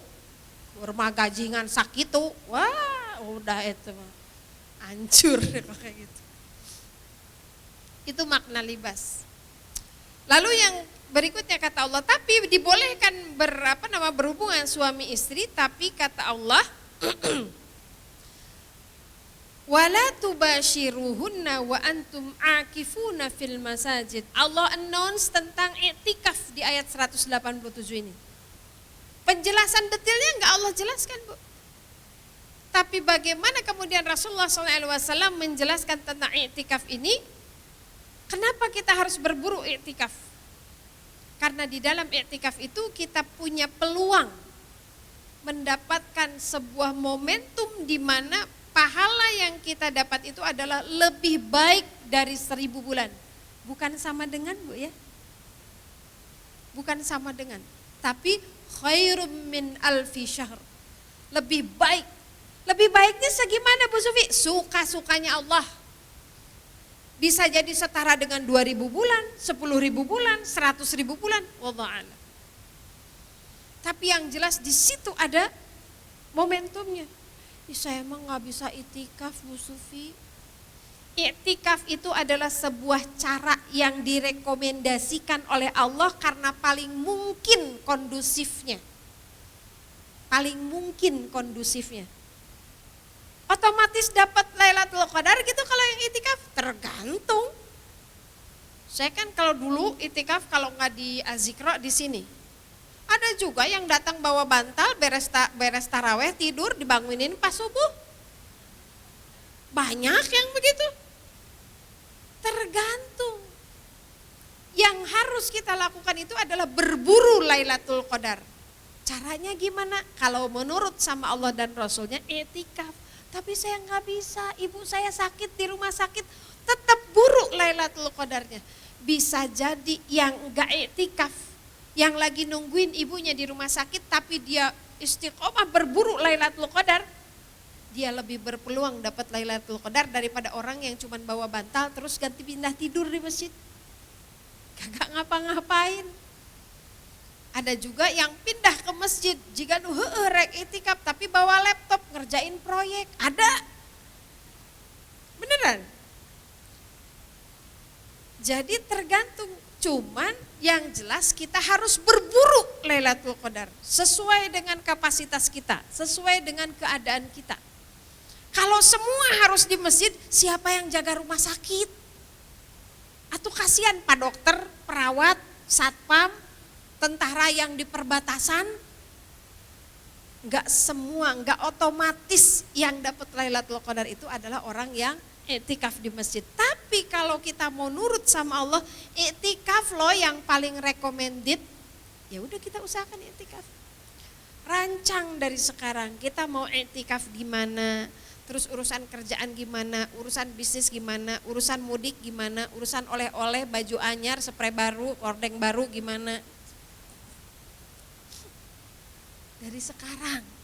Rumah gajingan sakit tuh, wah udah itu mah hancur kayak gitu. Itu makna libas. Lalu yang berikutnya kata Allah, tapi dibolehkan berhubungan suami istri, tapi kata Allah wala tubashiruhunna wa antum akifuna fil masajid. Allah announce tentang i'tikaf di ayat 187 ini. Penjelasan detailnya enggak Allah jelaskan, Bu. Tapi bagaimana kemudian Rasulullah SAW menjelaskan tentang i'tikaf ini? Kenapa kita harus berburu i'tikaf? Karena di dalam i'tikaf itu kita punya peluang mendapatkan sebuah momentum di mana pahala yang kita dapat itu adalah lebih baik dari 1000 bulan. Bukan sama dengan, Bu, ya. Bukan sama dengan, tapi khairum min alfi syahr. Lebih baik. Lebih baiknya segimana, Bu Sufi? Suka-sukanya Allah. Bisa jadi setara dengan 2000 bulan, 10.000 bulan, 100.000 bulan, wallahu a'lam. Tapi yang jelas di situ ada momentumnya. Saya emang nggak bisa itikaf, Bu Sufi. Iktikaf itu adalah sebuah cara yang direkomendasikan oleh Allah karena paling mungkin kondusifnya. Paling mungkin kondusifnya. Otomatis dapat Lailatul Qadar gitu kalau yang itikaf? Tergantung. Saya kan kalau dulu itikaf kalau nggak di Azikro di sini. Ada juga yang datang bawa bantal, beres taraweh, tidur, dibangunin pas subuh. Banyak yang begitu. Tergantung. Yang harus kita lakukan itu adalah berburu Lailatul Qadar. Caranya gimana? Kalau menurut sama Allah dan Rasulnya i'tikaf. Tapi saya nggak bisa, ibu saya sakit di rumah sakit, tetap buru Lailatul Qadarnya. Bisa jadi yang nggak i'tikaf, yang lagi nungguin ibunya di rumah sakit tapi dia istiqomah berburu Lailatul Qadar, dia lebih berpeluang dapat Lailatul Qadar daripada orang yang cuma bawa bantal terus ganti pindah tidur di masjid. Kagak ngapa-ngapain. Ada juga yang pindah ke masjid jika rek itikaf tapi bawa laptop ngerjain proyek. Ada. Beneran. Jadi tergantung. Cuman yang jelas kita harus berburu Lailatul Qadar sesuai dengan kapasitas kita, sesuai dengan keadaan kita. Kalau semua harus di masjid, siapa yang jaga rumah sakit? Atau kasihan Pak Dokter, perawat, satpam, tentara yang di perbatasan? Enggak semua, enggak otomatis yang dapat Lailatul Qadar itu adalah orang yang i'tikaf di masjid. Tapi kalau kita mau nurut sama Allah, i'tikaf loh yang paling recommended. Ya udah kita usahakan i'tikaf. Rancang dari sekarang, kita mau i'tikaf gimana, terus urusan kerjaan gimana, urusan bisnis gimana, urusan mudik gimana, urusan oleh-oleh, baju anyar, spray baru, ordeng baru gimana. Dari sekarang.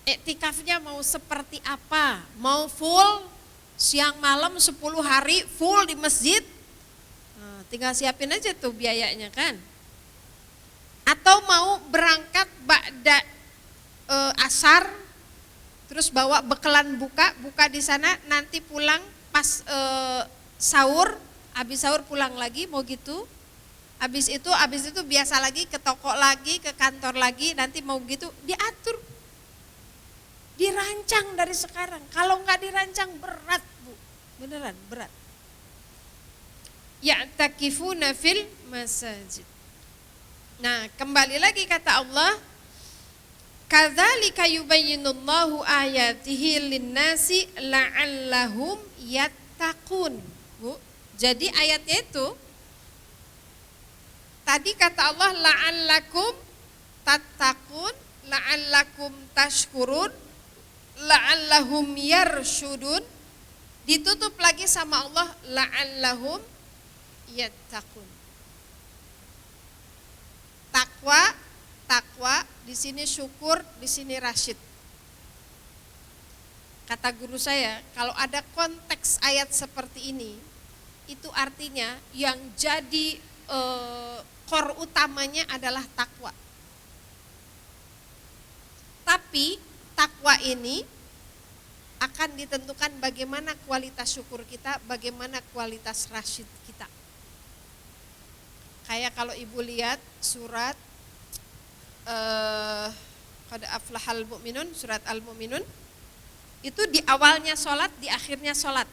Iktikafnya mau seperti apa? Mau full siang malam 10 hari full di masjid? Nah, tinggal siapin aja tuh biayanya kan. Atau mau berangkat ba'da asar terus bawa bekalan buka di sana, nanti pulang pas sahur, habis sahur pulang lagi, mau gitu? Habis itu biasa lagi ke toko lagi, ke kantor lagi, nanti mau gitu, diatur. Dirancang dari sekarang. Kalau nggak dirancang berat, Bu. Beneran berat. Ya'takifuna fil masajid. Nah, kembali lagi kata Allah, kadzalika yubayyinullahu ayatihi linnasi la'allahum yattaqun. Bu, jadi ayatnya itu tadi kata Allah la'allakum tattaqun, la'allakum tashkurun, la'allahum yarshudun. Ditutup lagi sama Allah la'allahum yattaqun. Takwa di sini syukur, di sini rasyid. Kata guru saya, kalau ada konteks ayat seperti ini, itu artinya yang jadi core utamanya adalah takwa. Tapi takwa ini akan ditentukan bagaimana kualitas syukur kita, bagaimana kualitas rasyid kita. Kayak kalau ibu lihat surat qad aflahal mu'minun, surat Al-Mu'minun, itu di awalnya sholat, di akhirnya sholat.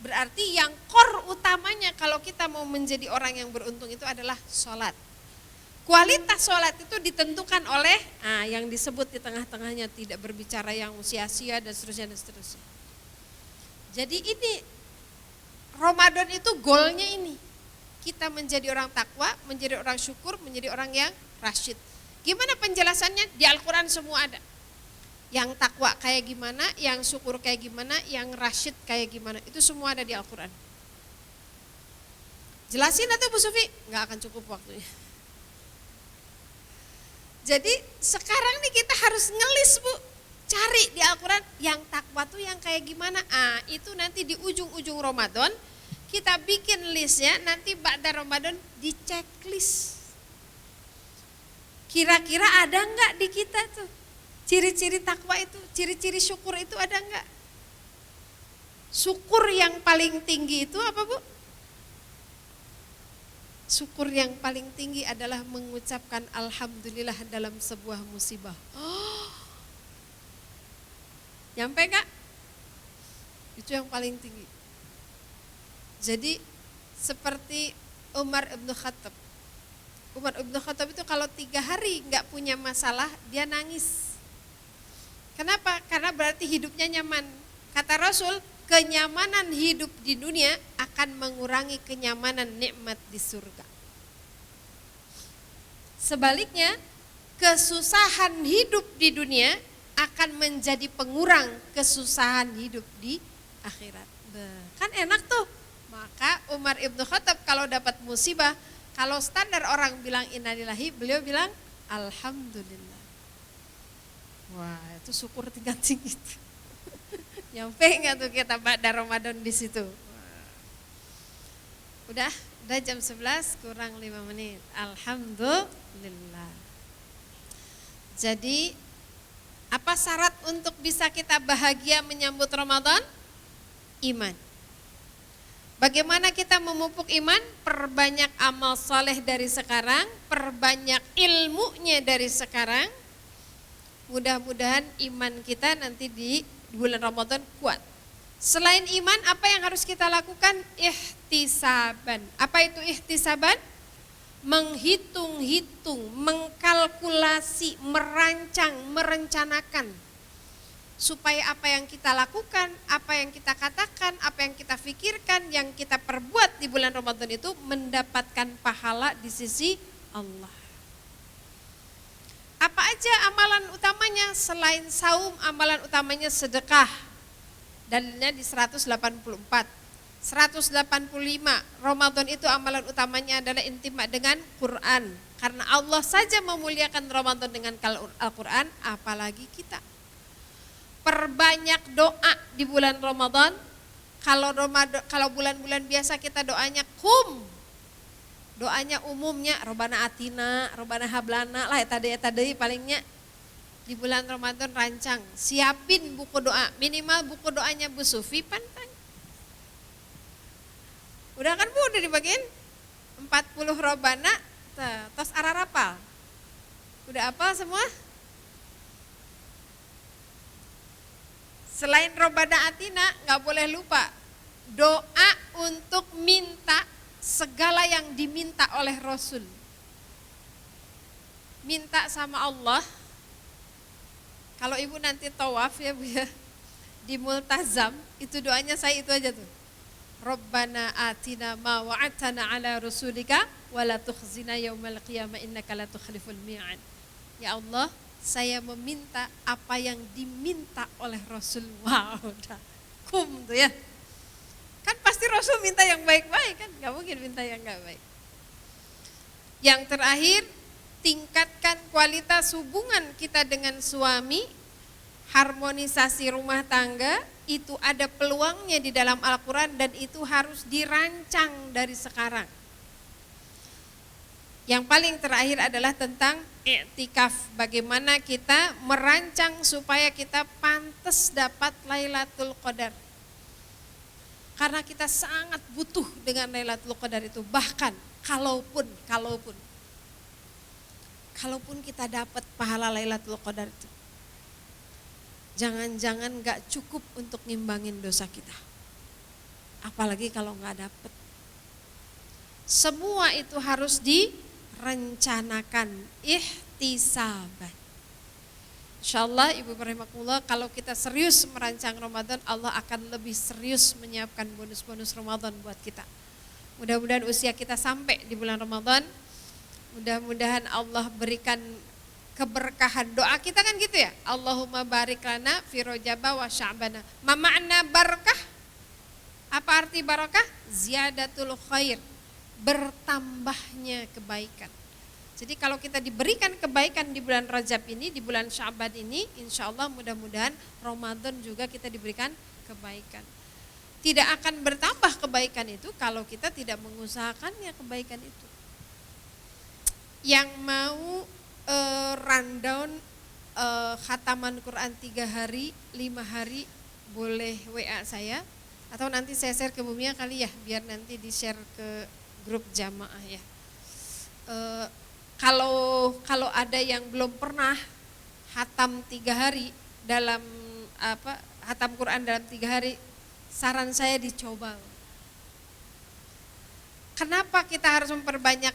Berarti yang core utamanya kalau kita mau menjadi orang yang beruntung itu adalah sholat. Kualitas sholat itu ditentukan oleh yang disebut di tengah-tengahnya tidak berbicara yang sia-sia dan seterusnya dan seterusnya. Jadi ini Ramadan itu goalnya ini. Kita menjadi orang takwa, menjadi orang syukur, menjadi orang yang rasyid. Gimana penjelasannya? Di Al-Quran semua ada. Yang takwa kayak gimana, yang syukur kayak gimana, yang rasyid kayak gimana. Itu semua ada di Al-Quran. Jelasin atau Bu Sufi? Nggak akan cukup waktunya. Jadi sekarang nih kita harus ngelis Bu. Cari di Al-Quran yang takwa tuh yang kayak gimana. Itu nanti di ujung-ujung Ramadan kita bikin listnya, nanti ba'da Ramadan di checklist. Kira-kira ada enggak di kita tuh ciri-ciri takwa itu, ciri-ciri syukur itu ada enggak? Syukur yang paling tinggi itu apa Bu? Syukur yang paling tinggi adalah mengucapkan alhamdulillah dalam sebuah musibah. Nyampe enggak? Itu yang paling tinggi. Jadi seperti Umar ibn Khattab. Umar ibn Khattab itu kalau 3 hari nggak punya masalah, dia nangis. Kenapa? Karena berarti hidupnya nyaman. Kata Rasul, kenyamanan hidup di dunia akan mengurangi kenyamanan nikmat di surga. Sebaliknya, kesusahan hidup di dunia akan menjadi pengurang kesusahan hidup di akhirat. Kan enak tuh. Maka Umar ibn Khattab kalau dapat musibah, kalau standar orang bilang innalillahi, beliau bilang alhamdulillah. Wah, itu syukur tingkat tinggi. Nyampe nggak tuh kita pada Ramadan di situ? Udah jam 11 kurang 5 menit. Alhamdulillah. Jadi apa syarat untuk bisa kita bahagia menyambut Ramadan? Iman. Bagaimana kita memupuk iman? Perbanyak amal soleh dari sekarang, perbanyak ilmunya dari sekarang. Mudah-mudahan iman kita nanti di bulan Ramadan kuat. Selain iman, apa yang harus kita lakukan? Ihtisaban. Apa itu ihtisaban? Menghitung-hitung, mengkalkulasi, merancang, merencanakan. Supaya apa yang kita lakukan, apa yang kita katakan, apa yang kita pikirkan, yang kita perbuat di bulan Ramadan itu mendapatkan pahala di sisi Allah. Apa aja amalan utamanya? Selain saum, amalan utamanya sedekah. Dalilnya di 184. 185, Ramadan itu amalan utamanya adalah intimat dengan Quran. Karena Allah saja memuliakan Ramadan dengan Al-Quran, apalagi kita. Perbanyak doa di bulan Ramadan. Kalau bulan-bulan biasa kita doanya doanya umumnya Robana Atina, Robana Hablana lah tadi palingnya. Di bulan Ramadan rancang, siapin buku doa, minimal buku doanya Bu Sufi pantang. Udah kan Bu, udah dibagiin 40 Robana, tos ararapal. Udah apal semua? Selain Robbana Atina, nggak boleh lupa doa untuk minta segala yang diminta oleh Rasul. Minta sama Allah. Kalau ibu nanti tawaf ya Bu ya, di Multazam, itu doanya saya itu aja tuh. Rabbana atina ma wa'atana ala rasulika wa la tukhzina yaumal qiyamah innaka la tukhliful mi'ad. Ya Allah, saya meminta apa yang diminta oleh Rasul. Wow, udah kum tuh ya. Kan pasti Rasul minta yang baik-baik kan, gak mungkin minta yang gak baik. Yang terakhir, tingkatkan kualitas hubungan kita dengan suami, harmonisasi rumah tangga, itu ada peluangnya di dalam Al-Quran dan itu harus dirancang dari sekarang. Yang paling terakhir adalah tentang i'tikaf, bagaimana kita merancang supaya kita pantas dapat Lailatul Qadar. Karena kita sangat butuh dengan Lailatul Qadar itu, bahkan kalaupun kita dapat pahala Lailatul Qadar itu, jangan-jangan gak cukup untuk ngimbangin dosa kita. Apalagi kalau gak dapet. Semua itu harus direncanakan, ihtisaban. Insyaallah Ibu rahimakumullah, kalau kita serius merancang Ramadan, Allah akan lebih serius menyiapkan bonus-bonus Ramadan buat kita. Mudah-mudahan usia kita sampai di bulan Ramadan. Mudah-mudahan Allah berikan keberkahan. Doa kita kan gitu ya, Allahumma barik lana fi Rajaba wa Sya'bana. Ma ma'na barakah? Apa arti barakah? Ziyadatul khair, bertambahnya kebaikan. Jadi kalau kita diberikan kebaikan di bulan Rajab ini, di bulan Sya'ban ini, insya Allah mudah-mudahan Ramadan juga kita diberikan kebaikan. Tidak akan bertambah kebaikan itu kalau kita tidak mengusahakannya kebaikan itu. Yang mau rundown khataman Quran 3 hari, 5 hari boleh WA saya atau nanti saya share ke Bumia kali ya, biar nanti di share ke grup jamaah ya. Kalau ada yang belum pernah khatam 3 hari dalam khatam Quran dalam 3 hari, saran saya dicoba. Kenapa kita harus memperbanyak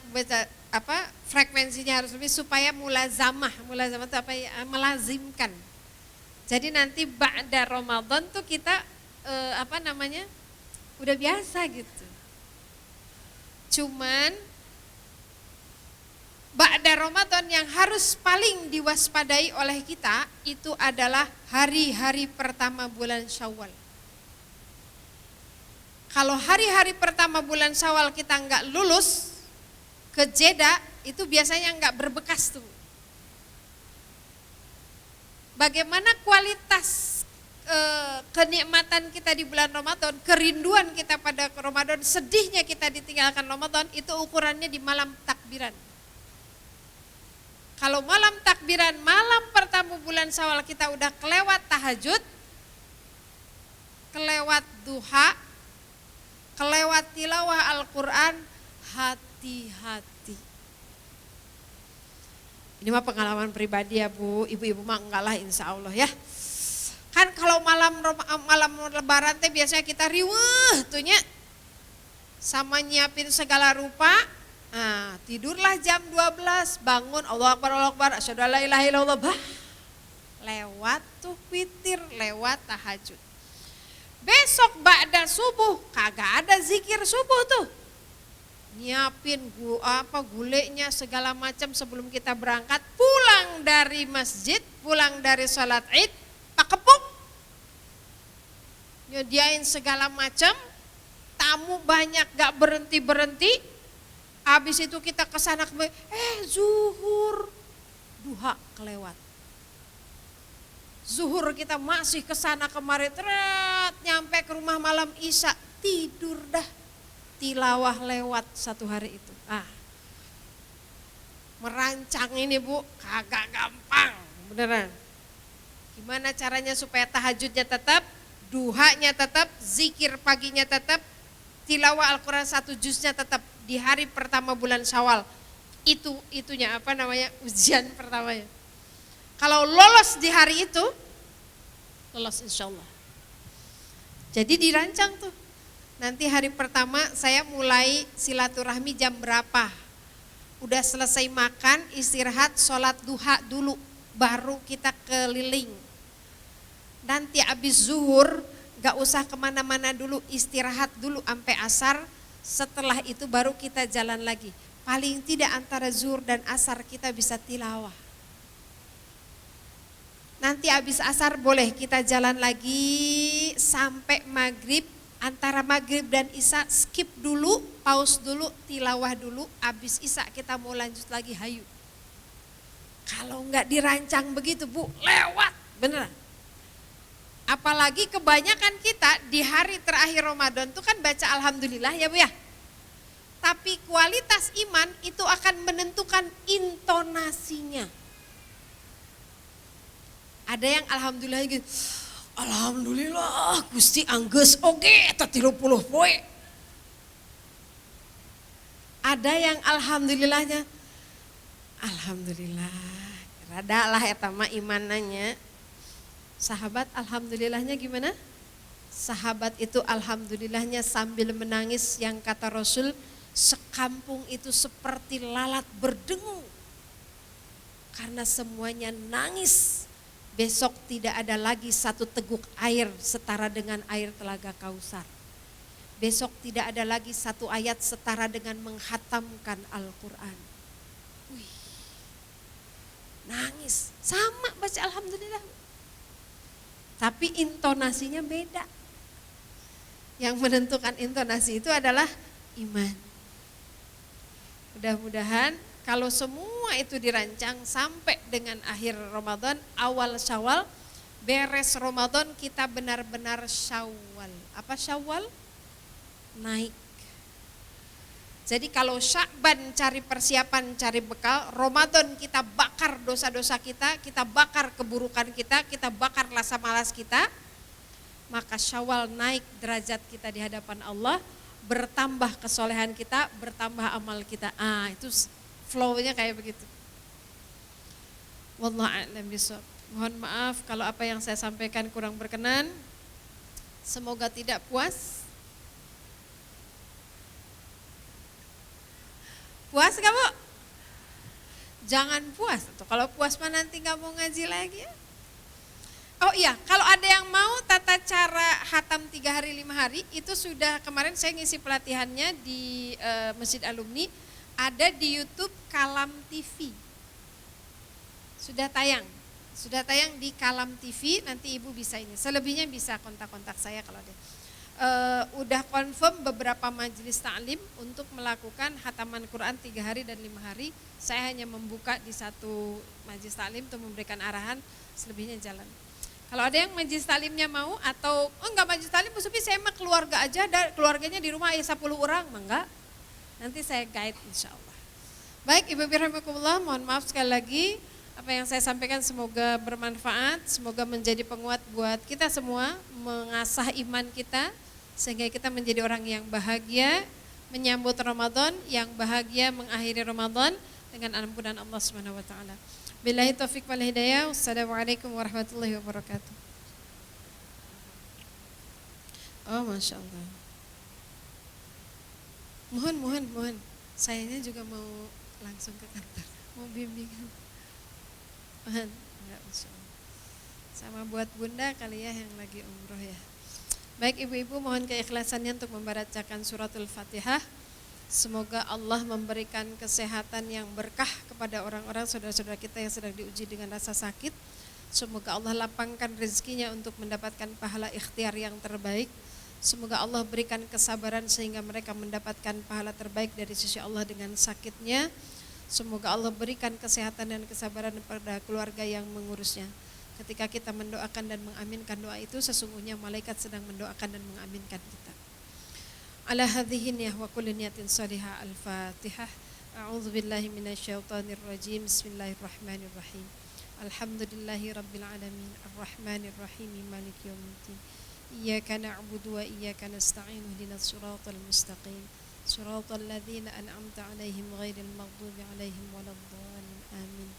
frekuensinya harus lebih supaya mulazamah itu apa ya, melazimkan. Jadi nanti ba'da Ramadan tuh kita udah biasa gitu. Cuman ba'da Ramadan yang harus paling diwaspadai oleh kita itu adalah hari-hari pertama bulan Syawal. Kalau hari-hari pertama bulan Syawal kita enggak lulus ke Jeddah, itu biasanya enggak berbekas tuh. Bagaimana kualitas kenikmatan kita di bulan Ramadan, kerinduan kita pada Ramadan, sedihnya kita ditinggalkan Ramadan, itu ukurannya di malam takbiran. Kalau malam takbiran, malam pertama bulan Syawal kita udah kelewat tahajud, kelewat duha, kelewat tilawah Al-Quran, hati-hati. Ini mah pengalaman pribadi ya Bu, ibu-ibu mah enggak lah insya Allah ya. Kan kalau malam lebaran teh biasanya kita riweuh tuhnya, sama nyiapin segala rupa. Nah, tidurlah jam 12, bangun Allah Akbar, asyhadu alla ilaha illallah, lewat tuh witir, lewat tahajud. Besok ba'da subuh kagak ada zikir subuh tuh. Nyiapin gulenya segala macam sebelum kita berangkat, pulang dari masjid, pulang dari sholat Id, pakepuk. Nyediain segala macam, tamu banyak gak berhenti-berhenti. Habis itu kita kesana kembali, zuhur, duha kelewat. Zuhur kita masih kesana kemari, nyampe ke rumah malam Isya, tidur dah. Tilawah lewat 1 hari itu. Merancang ini Bu, kagak gampang, beneran. Gimana caranya supaya tahajudnya tetap, duhanya tetap, zikir paginya tetap, tilawah Al-Quran 1 juznya tetap di hari pertama bulan Syawal. Itunya ujian pertamanya. Kalau lolos di hari itu, lolos insya Allah. Jadi dirancang tuh. Nanti hari pertama saya mulai silaturahmi jam berapa. Udah selesai makan, istirahat, sholat duha dulu. Baru kita keliling. Nanti habis zuhur, gak usah kemana-mana dulu, istirahat dulu sampai asar. Setelah itu baru kita jalan lagi. Paling tidak antara zuhur dan asar kita bisa tilawah. Nanti habis asar boleh kita jalan lagi sampai maghrib. Antara maghrib dan isya skip dulu, pause dulu, tilawah dulu. Habis isya kita mau lanjut lagi, hayu. Kalau enggak dirancang begitu Bu, lewat beneran. Apalagi kebanyakan kita di hari terakhir Ramadan itu kan baca Alhamdulillah ya Bu ya. Tapi kualitas iman itu akan menentukan intonasinya. Ada yang Alhamdulillah gitu, Alhamdulillah Gusti anggeus oge eta 30 poe. Ada yang alhamdulillahnya, alhamdulillah rada lah eta mah imananya. Sahabat alhamdulillahnya gimana? Sahabat itu alhamdulillahnya sambil menangis, yang kata Rasul sekampung itu seperti lalat berdengung. Karena semuanya nangis. Besok tidak ada lagi satu teguk air setara dengan air telaga Kausar. Besok tidak ada lagi satu ayat setara dengan menghatamkan Al-Quran. Wih, nangis, sama baca Alhamdulillah. Tapi intonasinya beda. Yang menentukan intonasi itu adalah iman. Mudah-mudahan kalau semua itu dirancang sampai dengan akhir Ramadan, awal Syawal, beres Ramadan kita benar-benar Syawal. Apa Syawal? Naik. Jadi kalau Sya'ban cari persiapan, cari bekal, Ramadan kita bakar dosa-dosa kita bakar keburukan kita bakar rasa malas kita, maka Syawal naik derajat kita di hadapan Allah, bertambah kesolehan kita, bertambah amal kita. Itu flow-nya kayak begitu. Wallahu a'lam bishawab. Mohon maaf kalau apa yang saya sampaikan kurang berkenan. Semoga tidak puas. Puas gak Bu? Jangan puas. Kalau puas mah nanti gak mau ngaji lagi ya. Oh iya, kalau ada yang mau tata cara hatam 3 hari 5 hari, itu sudah kemarin saya ngisi pelatihannya di Masjid Alumni. Ada di YouTube Kalam TV. Sudah tayang di Kalam TV, nanti Ibu bisa ini. Selebihnya bisa kontak-kontak saya kalau ada. Udah confirm beberapa majelis ta'lim untuk melakukan hataman Quran 3 hari dan 5 hari. Saya hanya membuka di satu majelis ta'lim untuk memberikan arahan, selebihnya jalan. Kalau ada yang majelis ta'limnya mau atau enggak majelis ta'lim, Bu Sufi saya mah keluarga aja, keluarganya di rumah 10 orang, enggak. Nanti saya guide insya Allah. Baik Ibu Birahmakumullah, mohon maaf sekali lagi. Apa yang saya sampaikan semoga bermanfaat, semoga menjadi penguat buat kita semua, mengasah iman kita, sehingga kita menjadi orang yang bahagia, menyambut Ramadan, yang bahagia mengakhiri Ramadan dengan ampunan Allah Subhanahu wa taala. Billahi taufiq wal hidayah. Wassalamualaikum warahmatullahi wabarakatuh. Oh, Masya Allah. Mohon. Sayanya juga mau langsung ke kantor, mau bimbingan. Mohon, enggak Masya Allah. Sama buat Bunda kali ya yang lagi umroh ya. Baik ibu-ibu, mohon keikhlasannya untuk membacakan suratul Fatihah. Semoga Allah memberikan kesehatan yang berkah kepada orang-orang saudara-saudara kita yang sedang diuji dengan rasa sakit. Semoga Allah lapangkan rezekinya untuk mendapatkan pahala ikhtiar yang terbaik. Semoga Allah berikan kesabaran sehingga mereka mendapatkan pahala terbaik dari sisi Allah dengan sakitnya. Semoga Allah berikan kesehatan dan kesabaran pada keluarga yang mengurusnya. Ketika kita mendoakan dan mengaminkan doa itu, sesungguhnya malaikat sedang mendoakan dan mengaminkan kita. Ala hadhihi niyah wa kulli niyatin salihah. Al-Fatihah. A'udzu billahi minasyaitonir rajim. Bismillahirrahmanirrahim. Alhamdulillahi rabbil alamin. Arrahmanir rahim. Maliki yaumiddin. Iyyaka na'budu wa iyyaka nasta'in. Ihdinas siratal mustaqim. Siratal ladzina an'amta 'alaihim ghairil maghdubi 'alaihim waladdallin. Amin.